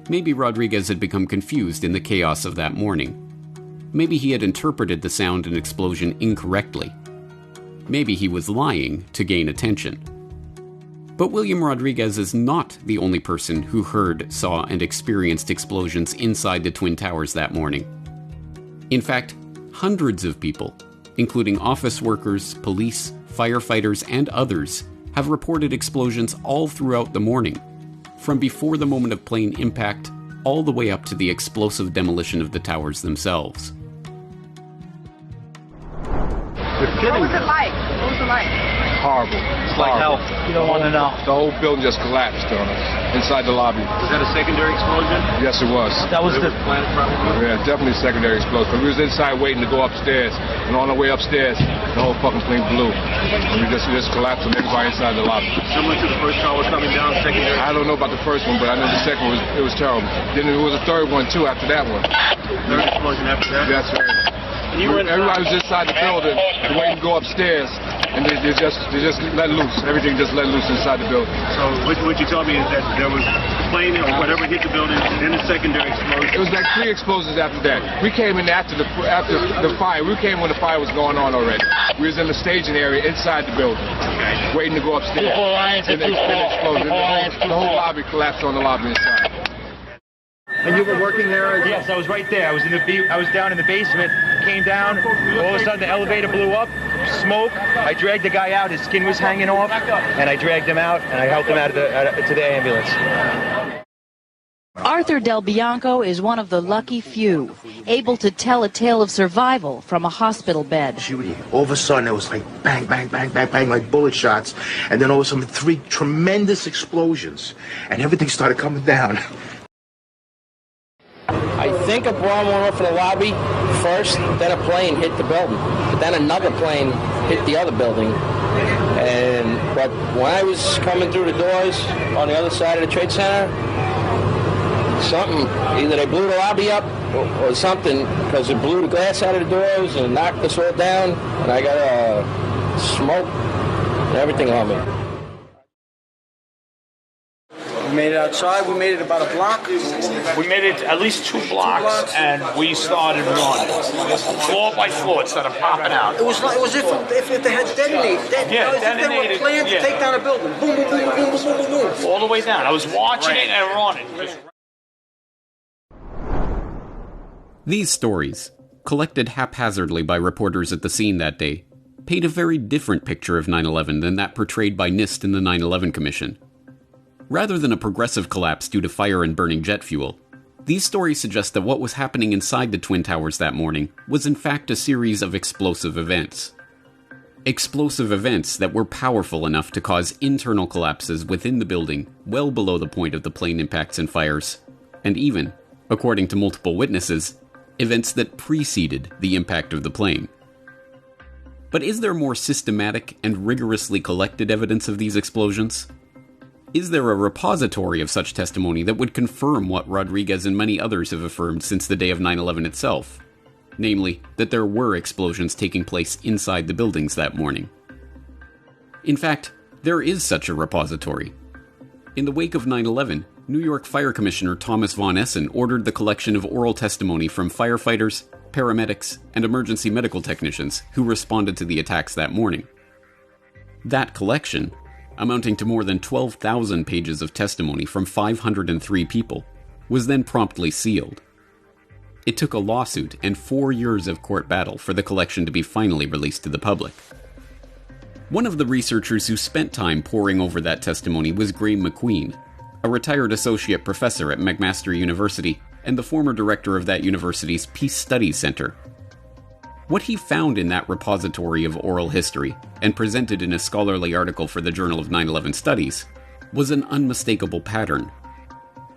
Maybe Rodriguez had become confused in the chaos of that morning. Maybe he had interpreted the sound and explosion incorrectly. Maybe he was lying to gain attention. But William Rodriguez is not the only person who heard, saw, and experienced explosions inside the Twin Towers that morning. In fact, hundreds of people, including office workers, police, firefighters, and others, have reported explosions all throughout the morning, from before the moment of plane impact all the way up to the explosive demolition of the towers themselves. What was it like? What was it like? Horrible. It's like hell. You don't want to know. The whole building just collapsed on us inside the lobby. Was that a secondary explosion? Yes, it was. That was the planet probably? Yeah, definitely a secondary explosion. Because we was inside waiting to go upstairs. And on the way upstairs, the whole fucking plane blew. And we just collapsed on everybody inside the lobby. Similar to the first tower coming down, secondary? I don't know about the first one, but I know the second one, it was terrible. Then there was a third one, too, after that one. Third explosion after that? That's right. Everybody was inside the building, waiting to go upstairs, and they just let loose. Everything just let loose inside the building. So what you told me is that there was a plane or whatever hit the building, then a secondary explosion. It was like 3 explosions after that. We came in after the fire. We came when the fire was going on already. We was in the staging area inside the building, waiting to go upstairs. And it exploded. The whole lobby collapsed on the lobby inside. And you were working there? Yes, I was right there. I was down in the basement, came down, all of a sudden the elevator blew up, smoke. I dragged the guy out, his skin was hanging off, and I dragged him out, and I helped him out to the ambulance. Arthur Del Bianco is one of the lucky few, able to tell a tale of survival from a hospital bed. All of a sudden, it was like bang, bang, bang, bang, bang, like bullet shots. And then all of a sudden, 3 tremendous explosions. And everything started coming down. I think a bomb went off in the lobby first, then a plane hit the building. But then another plane hit the other building. But when I was coming through the doors on the other side of the Trade Center, either they blew the lobby up or something, because it blew the glass out of the doors and knocked us all down, and I got smoke and everything on me. We made it outside. We made it about a block. We made it at least 2 blocks, and we started running. Floor by floor, it started popping out. It was if they had detonated. They were planned to take down a building. Boom, boom, boom, boom, boom, boom, boom. All the way down. I was watching it and running. These stories, collected haphazardly by reporters at the scene that day, paint a very different picture of 9/11 than that portrayed by NIST and the 9/11 Commission. Rather than a progressive collapse due to fire and burning jet fuel, these stories suggest that what was happening inside the Twin Towers that morning was in fact a series of explosive events. Explosive events that were powerful enough to cause internal collapses within the building well below the point of the plane impacts and fires, and even, according to multiple witnesses, events that preceded the impact of the plane. But is there more systematic and rigorously collected evidence of these explosions? Is there a repository of such testimony that would confirm what Rodriguez and many others have affirmed since the day of 9/11 itself? Namely, that there were explosions taking place inside the buildings that morning. In fact, there is such a repository. In the wake of 9/11, New York Fire Commissioner Thomas Von Essen ordered the collection of oral testimony from firefighters, paramedics, and emergency medical technicians who responded to the attacks that morning. That collection, amounting to more than 12,000 pages of testimony from 503 people, was then promptly sealed. It took a lawsuit and 4 years of court battle for the collection to be finally released to the public. One of the researchers who spent time poring over that testimony was Graeme McQueen, a retired associate professor at McMaster University and the former director of that university's Peace Studies Center. What he found in that repository of oral history, and presented in a scholarly article for the Journal of 9/11 Studies, was an unmistakable pattern.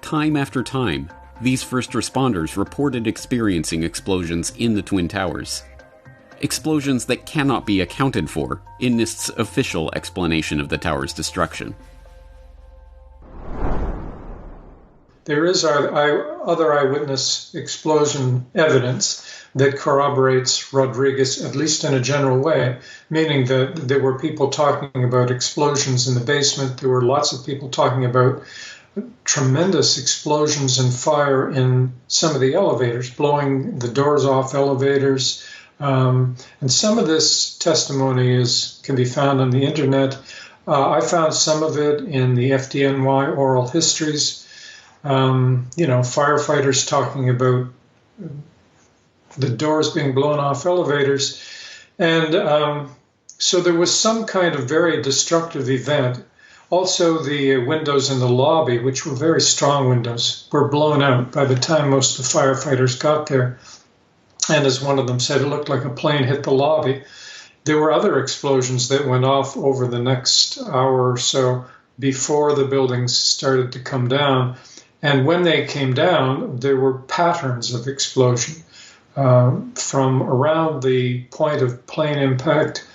Time after time, these first responders reported experiencing explosions in the Twin Towers. Explosions that cannot be accounted for in NIST's official explanation of the tower's destruction. There is other eyewitness explosion evidence that corroborates Rodriguez, at least in a general way, meaning that there were people talking about explosions in the basement. There were lots of people talking about tremendous explosions and fire in some of the elevators, blowing the doors off elevators. And some of this testimony can be found on the internet. I found some of it in the FDNY oral histories. Firefighters talking about the doors being blown off elevators. And so there was some kind of very destructive event. Also, the windows in the lobby, which were very strong windows, were blown out by the time most of the firefighters got there. And as one of them said, it looked like a plane hit the lobby. There were other explosions that went off over the next hour or so before the buildings started to come down. And when they came down, there were patterns of explosion from around the point of plane impact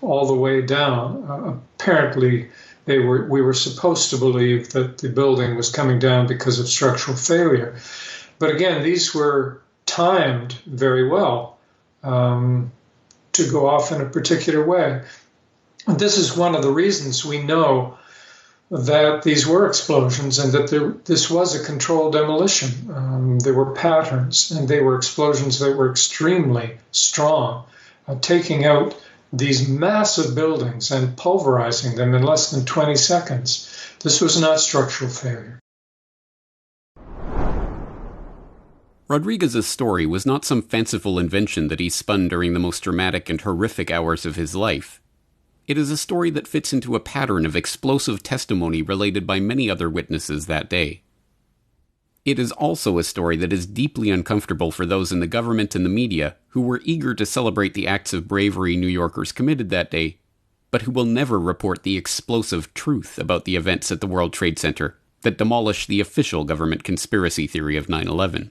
all the way down. Apparently, we were supposed to believe that the building was coming down because of structural failure. But again, these were timed very well to go off in a particular way. And this is one of the reasons we know that these were explosions and that this was a controlled demolition. There were patterns, and they were explosions that were extremely strong, taking out these massive buildings and pulverizing them in less than 20 seconds. This was not structural failure. Rodriguez's story was not some fanciful invention that he spun during the most dramatic and horrific hours of his life. It is a story that fits into a pattern of explosive testimony related by many other witnesses that day. It is also a story that is deeply uncomfortable for those in the government and the media who were eager to celebrate the acts of bravery New Yorkers committed that day, but who will never report the explosive truth about the events at the World Trade Center that demolished the official government conspiracy theory of 9/11.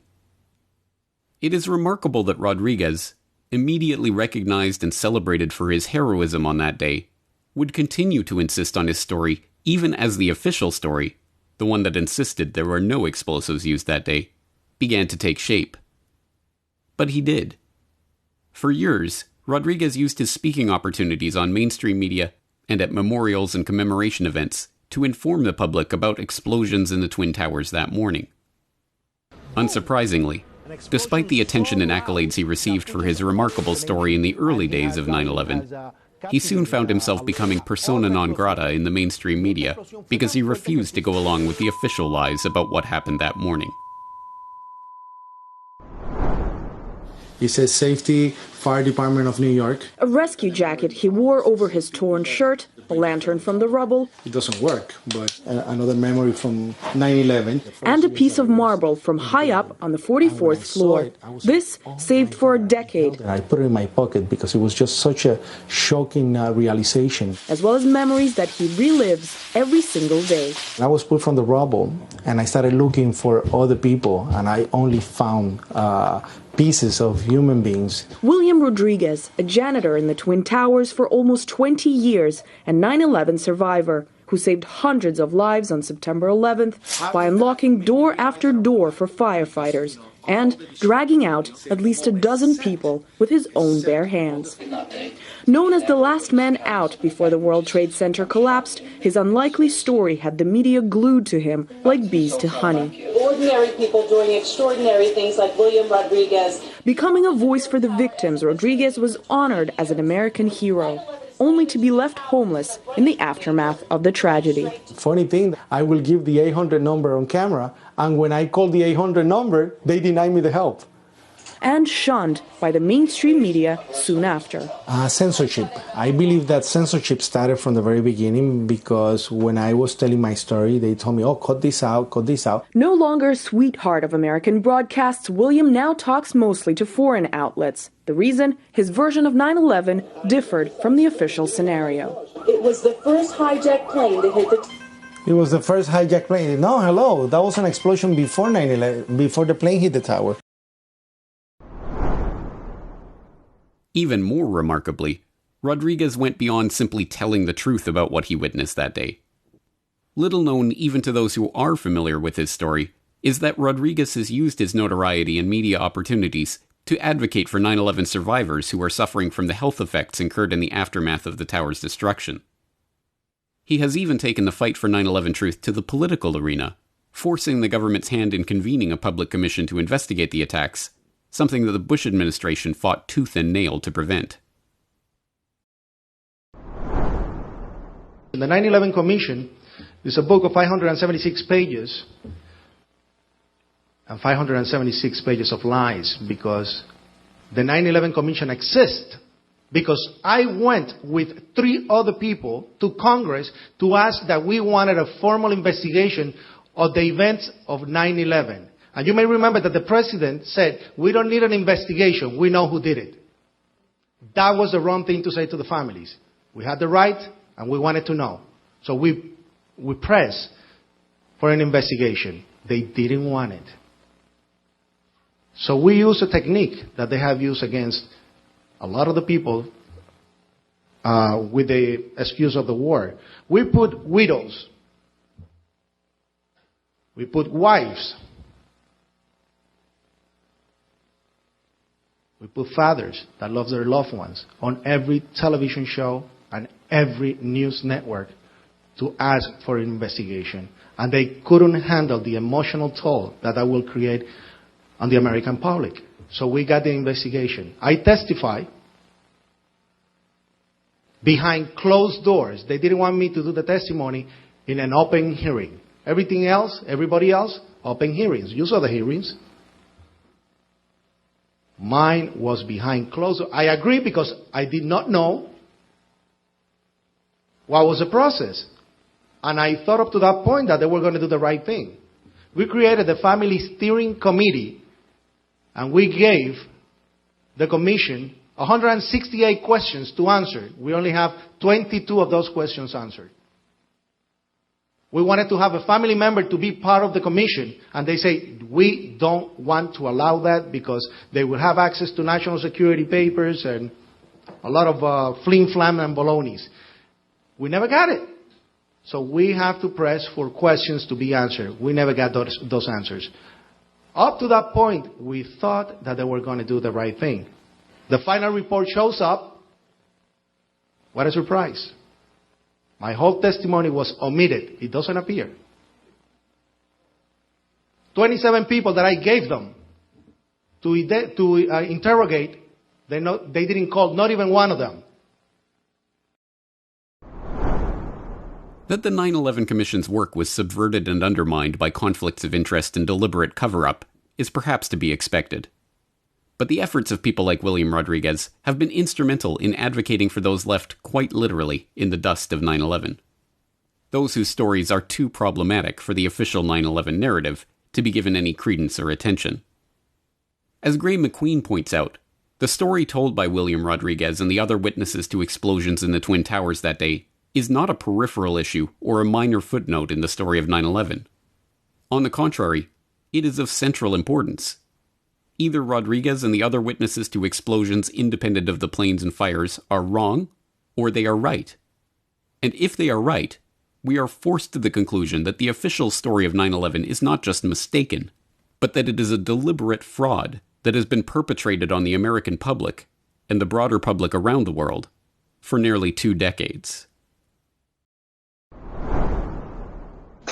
It is remarkable that Rodriguez, immediately recognized and celebrated for his heroism on that day, would continue to insist on his story even as the official story, the one that insisted there were no explosives used that day, began to take shape. But he did. For years, Rodriguez used his speaking opportunities on mainstream media and at memorials and commemoration events to inform the public about explosions in the Twin Towers that morning. Unsurprisingly, despite the attention and accolades he received for his remarkable story in the early days of 9/11, he soon found himself becoming persona non grata in the mainstream media because he refused to go along with the official lies about what happened that morning. It says Safety Fire Department of New York. A rescue jacket he wore over his torn shirt, a lantern from the rubble. It doesn't work, but another memory from 9/11. And a piece of marble from high up on the 44th floor. This saved for a decade. I put it in my pocket because it was just such a shocking realization. As well as memories that he relives every single day. I was pulled from the rubble and I started looking for other people, and I only found pieces of human beings. William Rodriguez, a janitor in the Twin Towers for almost 20 years and 9/11 survivor, who saved hundreds of lives on September 11th by unlocking door after door for firefighters and dragging out at least a dozen people with his own bare hands. Known as the last man out before the World Trade Center collapsed, his unlikely story had the media glued to him like bees to honey. Ordinary people doing extraordinary things like William Rodriguez. Becoming a voice for the victims, Rodriguez was honored as an American hero, only to be left homeless in the aftermath of the tragedy. Funny thing, I will give the 800 number on camera, and when I call the 800 number, they deny me the help. And shunned by the mainstream media soon after. Censorship. I believe that censorship started from the very beginning because when I was telling my story, they told me, oh, cut this out, cut this out. No longer a sweetheart of American broadcasts, William now talks mostly to foreign outlets. The reason? His version of 9/11 differed from the official scenario. It was the first hijacked plane that hit the... It was the first hijacked plane. No, hello, that was an explosion before 9/11, before the plane hit the tower. Even more remarkably, Rodriguez went beyond simply telling the truth about what he witnessed that day. Little known even to those who are familiar with his story is that Rodriguez has used his notoriety and media opportunities to advocate for 9/11 survivors who are suffering from the health effects incurred in the aftermath of the tower's destruction. He has even taken the fight for 9/11 truth to the political arena forcing the government's hand in convening a public commission to investigate the attacks, something that the Bush administration fought tooth and nail to prevent. The 9/11 Commission is a book of 576 pages, and 576 pages of lies, because the 9/11 Commission exists because I went with 3 other people to Congress to ask that we wanted a formal investigation of the events of 9/11. And you may remember that the president said, we don't need an investigation, we know who did it. That was the wrong thing to say to the families. We had the right, and we wanted to know. So we pressed for an investigation. They didn't want it. So we used a technique that they have used against a lot of the people with the excuse of the war. We put widows. We put wives. We put fathers that love their loved ones on every television show and every news network to ask for an investigation. And they couldn't handle the emotional toll that will create on the American public. So we got the investigation. I testified behind closed doors. They didn't want me to do the testimony in an open hearing. Everything else, everybody else, open hearings. You saw the hearings. Mine was behind closed doors. I agree because I did not know what was the process. And I thought up to that point that they were going to do the right thing. We created the Family Steering Committee, and we gave the commission 168 questions to answer. We only have 22 of those questions answered. We wanted to have a family member to be part of the commission, and they say, we don't want to allow that because they will have access to national security papers and a lot of flim-flam and balonies. We never got it. So we have to press for questions to be answered. We never got those answers. Up to that point, we thought that they were going to do the right thing. The final report shows up. What a surprise. My whole testimony was omitted. It doesn't appear. 27 people that I gave them to interrogate, they didn't call, not even one of them. That the 9/11 Commission's work was subverted and undermined by conflicts of interest and deliberate cover-up is perhaps to be expected. But the efforts of people like William Rodriguez have been instrumental in advocating for those left quite literally in the dust of 9/11. Those whose stories are too problematic for the official 9/11 narrative to be given any credence or attention. As Gray McQueen points out, the story told by William Rodriguez and the other witnesses to explosions in the Twin Towers that day is not a peripheral issue or a minor footnote in the story of 9/11. On the contrary, it is of central importance. Either Rodriguez and the other witnesses to explosions independent of the planes and fires are wrong, or they are right. And if they are right, we are forced to the conclusion that the official story of 9/11 is not just mistaken, but that it is a deliberate fraud that has been perpetrated on the American public, and the broader public around the world, for nearly 2 decades.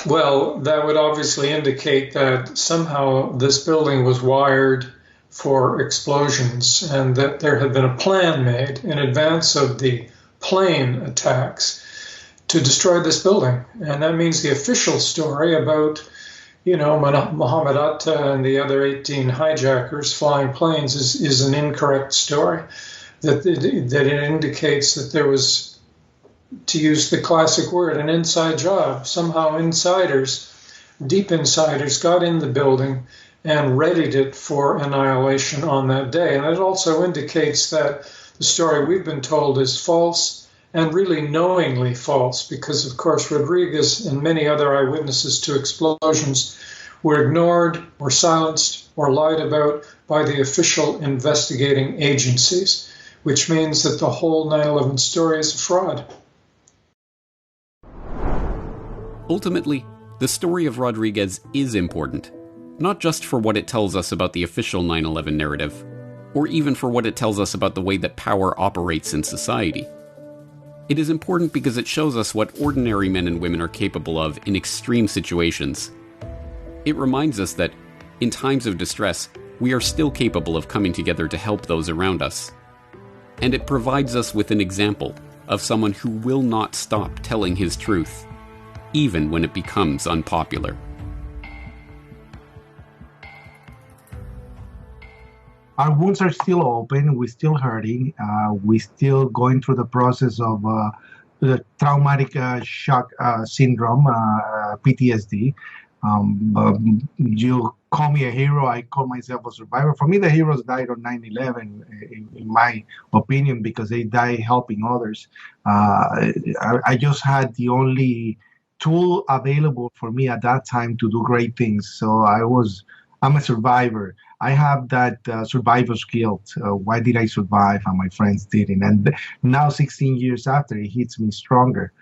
Well, that would obviously indicate that somehow this building was wired for explosions and that there had been a plan made in advance of the plane attacks to destroy this building. And that means the official story about, Mohammed Atta and the other 18 hijackers flying planes is an incorrect story. That it indicates that there was, to use the classic word, an inside job. Somehow insiders, deep insiders, got in the building and readied it for annihilation on that day. And it also indicates that the story we've been told is false, and really knowingly false, because, of course, Rodriguez and many other eyewitnesses to explosions were ignored, or silenced, or lied about by the official investigating agencies, which means that the whole 9/11 story is a fraud. Ultimately, the story of Rodriguez is important, not just for what it tells us about the official 9/11 narrative, or even for what it tells us about the way that power operates in society. It is important because it shows us what ordinary men and women are capable of in extreme situations, It reminds us that, in times of distress, we are still capable of coming together to help those around us. And it provides us with an example of someone who will not stop telling his truth, even when it becomes unpopular. Our wounds are still open. We're still hurting. We're still going through the process of the traumatic shock syndrome, PTSD. You call me a hero. I call myself a survivor. For me, the heroes died on 9/11, in my opinion, because they died helping others. I just had the only tool available for me at that time to do great things. So I'm a survivor. I have that survivor's guilt. Why did I survive and my friends didn't? And now, 16 years after, it hits me stronger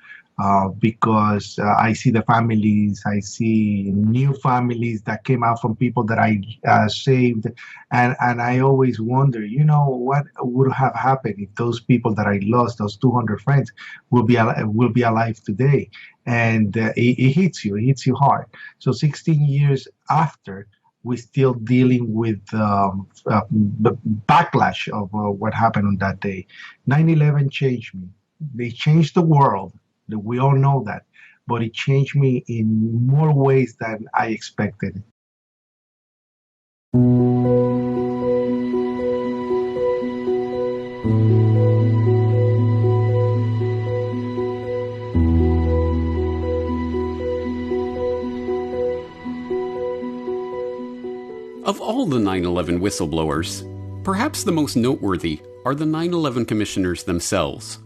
because I see the families, I see new families that came out from people that I saved. And I always wonder, what would have happened if those people that I lost, those 200 friends, will be alive today? And it hits you hard. So 16 years after, we're still dealing with the backlash of what happened on that day. 9/11 changed me. They changed the world. We all know that. But it changed me in more ways than I expected. Of all the 9/11 whistleblowers, perhaps the most noteworthy are the 9/11 commissioners themselves.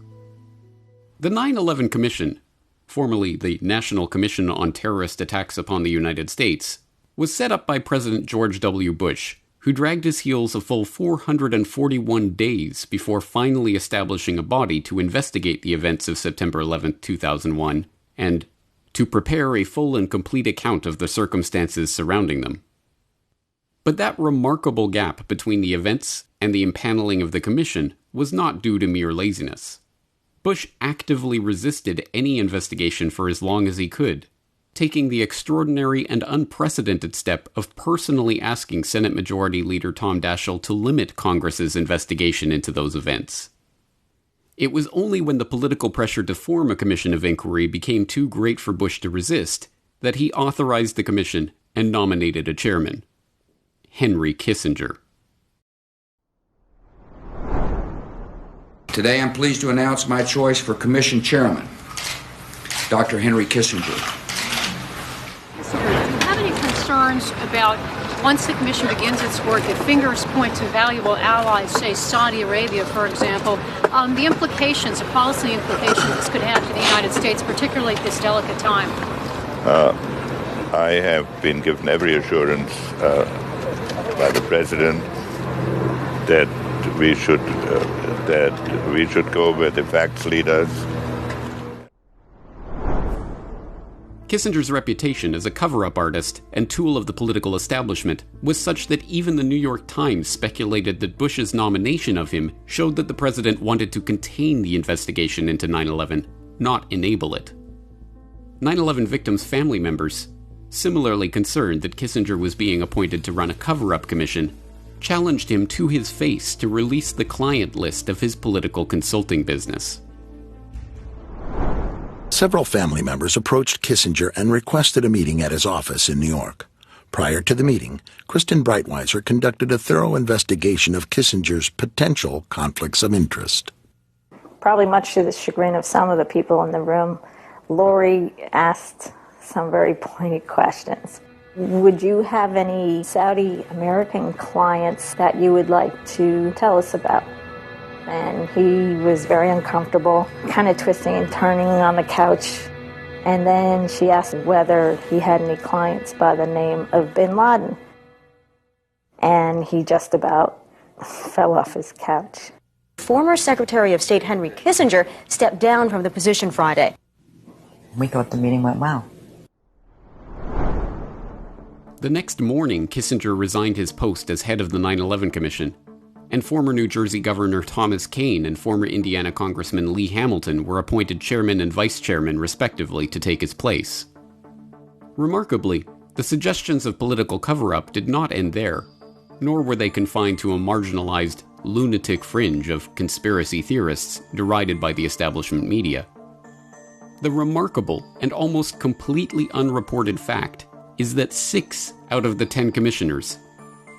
The 9/11 Commission, formerly the National Commission on Terrorist Attacks upon the United States, was set up by President George W. Bush, who dragged his heels a full 441 days before finally establishing a body to investigate the events of September 11, 2001, and to prepare a full and complete account of the circumstances surrounding them. But that remarkable gap between the events and the impaneling of the commission was not due to mere laziness. Bush actively resisted any investigation for as long as he could, taking the extraordinary and unprecedented step of personally asking Senate Majority Leader Tom Daschle to limit Congress's investigation into those events. It was only when the political pressure to form a commission of inquiry became too great for Bush to resist that he authorized the commission and nominated a chairman, Henry Kissinger. Today I'm pleased to announce my choice for Commission Chairman, Dr. Henry Kissinger. Do you have any concerns about, once the Commission begins its work, if fingers point to valuable allies, say Saudi Arabia, for example, the implications, the policy implications this could have to the United States, particularly at this delicate time? I have been given every assurance by the President that we should go where the facts lead us. Kissinger's reputation as a cover-up artist and tool of the political establishment was such that even the New York Times speculated that Bush's nomination of him showed that the president wanted to contain the investigation into 9/11, not enable it. 9/11 victims' family members, similarly concerned that Kissinger was being appointed to run a cover-up commission, challenged him to his face to release the client list of his political consulting business. Several family members approached Kissinger and requested a meeting at his office in New York. Prior to the meeting, Kristen Breitweiser conducted a thorough investigation of Kissinger's potential conflicts of interest. Probably much to the chagrin of some of the people in the room, Lori asked some very pointed questions. Would you have any Saudi American clients that you would like to tell us about? And he was very uncomfortable, kind of twisting and turning on the couch. And then she asked whether he had any clients by the name of Bin Laden. And he just about fell off his couch. Former Secretary of State Henry Kissinger stepped down from the position Friday. We thought the meeting went well. The next morning, Kissinger resigned his post as head of the 9/11 Commission, and former New Jersey Governor Thomas Kean and former Indiana Congressman Lee Hamilton were appointed chairman and vice chairman, respectively, to take his place. Remarkably, The suggestions of political cover-up did not end there, nor were they confined to a marginalized, lunatic fringe of conspiracy theorists derided by the establishment media. The remarkable and almost completely unreported fact is that 6 out of the 10 commissioners,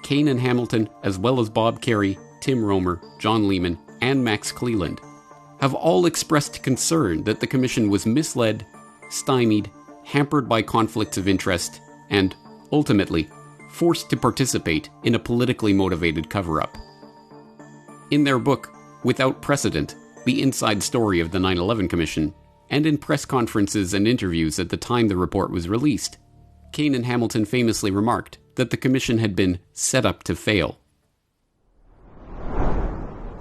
Kane and Hamilton, as well as Bob Kerrey, Tim Romer, John Lehman, and Max Cleland, have all expressed concern that the commission was misled, stymied, hampered by conflicts of interest, and, ultimately, forced to participate in a politically motivated cover-up. In their book, Without Precedent, The Inside Story of the 9/11 Commission, and in press conferences and interviews at the time the report was released, Kane and Hamilton famously remarked that the commission had been set up to fail.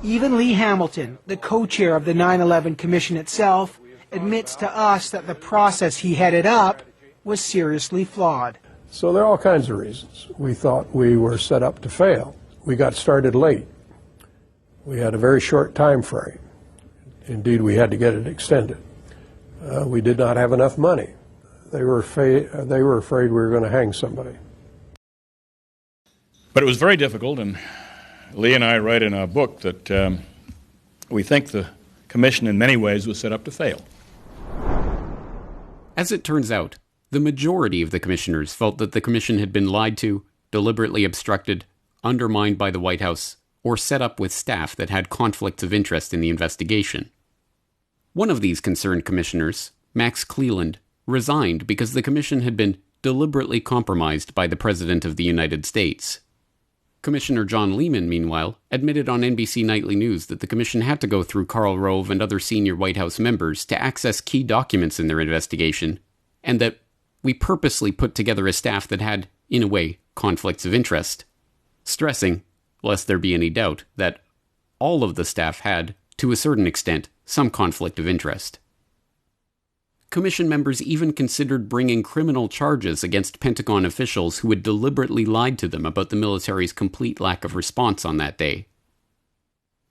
Even Lee Hamilton, the co-chair of the 9/11 Commission itself, admits to us that the process he headed up was seriously flawed. So there are all kinds of reasons. We thought we were set up to fail. We got started late. We had a very short time frame. Indeed, we had to get it extended. We did not have enough money. They were afraid we were going to hang somebody. But it was very difficult, and Lee and I write in our book that we think the commission in many ways was set up to fail. As it turns out, the majority of the commissioners felt that the commission had been lied to, deliberately obstructed, undermined by the White House, or set up with staff that had conflicts of interest in the investigation. One of these concerned commissioners, Max Cleland, resigned because the commission had been deliberately compromised by the President of the United States. Commissioner John Lehman, meanwhile, admitted on NBC Nightly News that the commission had to go through Karl Rove and other senior White House members to access key documents in their investigation, and that we purposely put together a staff that had, in a way, conflicts of interest, stressing, lest there be any doubt, that all of the staff had, to a certain extent, some conflict of interest. Commission members even considered bringing criminal charges against Pentagon officials who had deliberately lied to them about the military's complete lack of response on that day.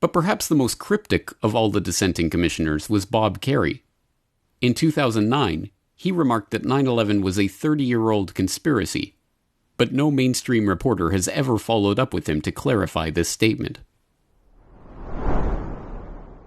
But perhaps the most cryptic of all the dissenting commissioners was Bob Kerrey. In 2009, he remarked that 9/11 was a 30-year-old conspiracy, but no mainstream reporter has ever followed up with him to clarify this statement.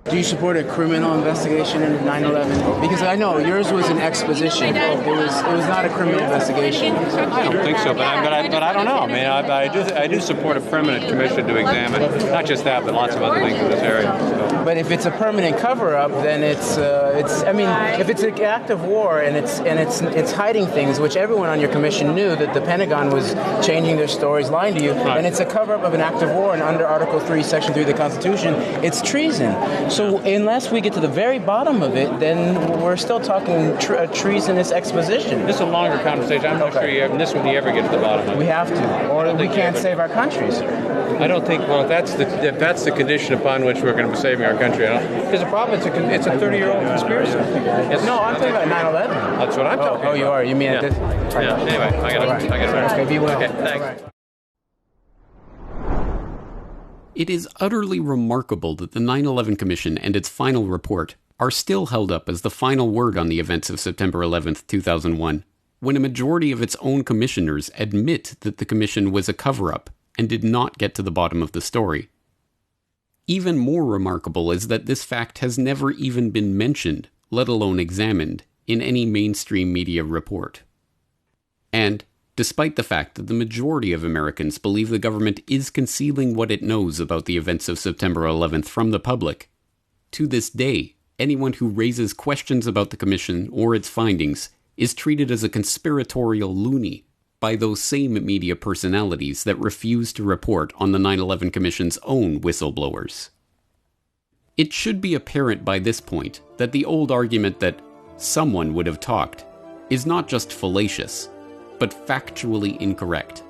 Do you support a criminal investigation into 9/11? Because I know yours was an exposition. It was not a criminal investigation. I don't think so, but I don't know. I mean, I do support a permanent commission to examine not just that, but lots of other things in this area. So. But if it's a permanent cover-up, then it's. I mean, if it's an act of war and it's hiding things, which everyone on your commission knew that the Pentagon was changing their stories, lying to you, and it's a cover-up of an act of war, and under Article 3, Section 3 of the Constitution, it's treason. So unless we get to the very bottom of it, then we're still talking a treasonous exposition. This is a longer conversation. I'm not sure in this one you ever get to the bottom of it. We have to, or we can't save our country, sir. I don't think. Well, if that's the condition upon which we're going to be saving our country, because the problem it's a 30-year-old conspiracy. No, I'm talking about 9/11. That's what I'm talking about. Oh, you are. You mean this? Yeah. Anyway, I got it. Okay, be well. Okay, thanks. It is utterly remarkable that the 9/11 Commission and its final report are still held up as the final word on the events of September 11th, 2001, when a majority of its own commissioners admit that the commission was a cover-up and did not get to the bottom of the story. Even more remarkable is that this fact has never even been mentioned, let alone examined, in any mainstream media report. And, despite the fact that the majority of Americans believe the government is concealing what it knows about the events of September 11th from the public, to this day, anyone who raises questions about the Commission or its findings is treated as a conspiratorial loony by those same media personalities that refuse to report on the 9/11 Commission's own whistleblowers. It should be apparent by this point that the old argument that someone would have talked is not just fallacious, but factually incorrect.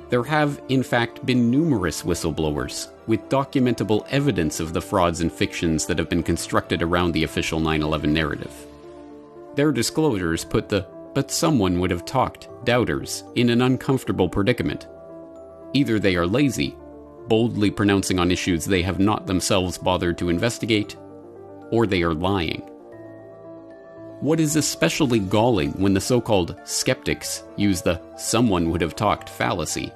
There have, in fact, been numerous whistleblowers, with documentable evidence of the frauds and fictions that have been constructed around the official 9/11 narrative. Their disclosures put the "but someone would have talked" doubters in an uncomfortable predicament. Either they are lazy, boldly pronouncing on issues they have not themselves bothered to investigate, or they are lying. What is especially galling when the so-called skeptics use the "someone would have talked" fallacy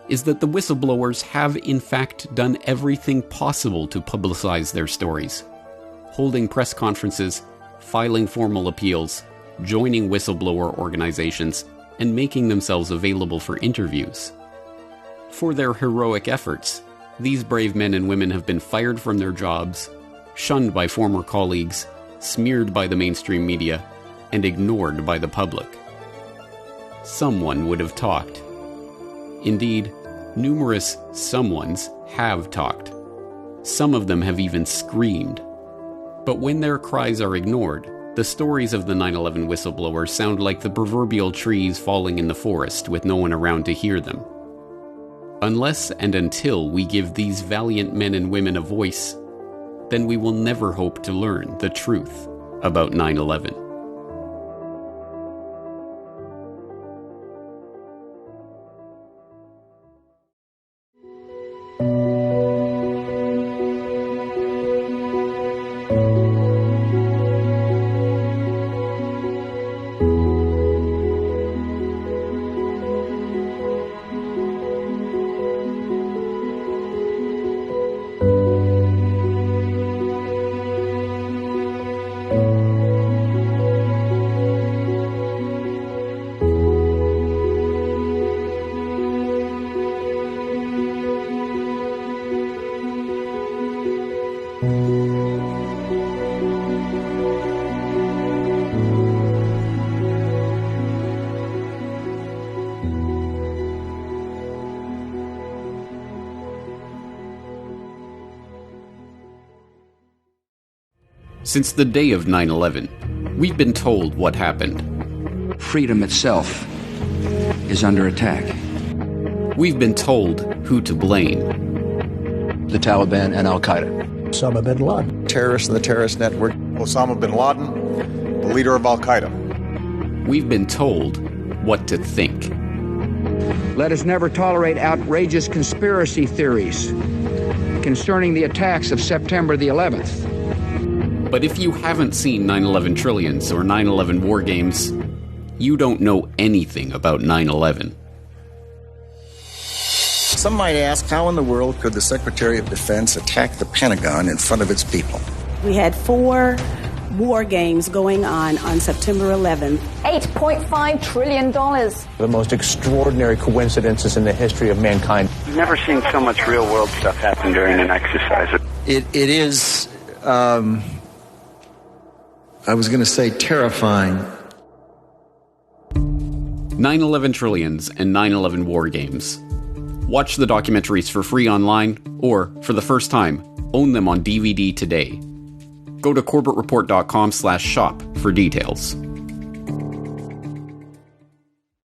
is that the whistleblowers have in fact done everything possible to publicize their stories, holding press conferences, filing formal appeals, joining whistleblower organizations, and making themselves available for interviews. For their heroic efforts, these brave men and women have been fired from their jobs, shunned by former colleagues, smeared by the mainstream media, and ignored by the public. Someone would have talked. Indeed, numerous someones have talked. Some of them have even screamed. But when their cries are ignored, the stories of the 9/11 whistleblowers sound like the proverbial trees falling in the forest with no one around to hear them. Unless and until we give these valiant men and women a voice, then we will never hope to learn the truth about 9/11. Since the day of 9/11, we've been told what happened. Freedom itself is under attack. We've been told who to blame. The Taliban and Al-Qaeda. Osama bin Laden. Terrorists in the terrorist network. Osama bin Laden, the leader of Al-Qaeda. We've been told what to think. Let us never tolerate outrageous conspiracy theories concerning the attacks of September the 11th. But if you haven't seen 9/11 Trillions or 9/11 War Games, you don't know anything about 9/11. Some might ask, how in the world could the Secretary of Defense attack the Pentagon in front of its people? We had 4 war games going on September 11th. $8.5 trillion. The most extraordinary coincidences in the history of mankind. You've never seen so much real-world stuff happen during an exercise. It is, I was going to say terrifying. 9/11 Trillions and 9/11 War Games. Watch the documentaries for free online, or, for the first time, own them on DVD today. Go to corbettreport.com/shop for details.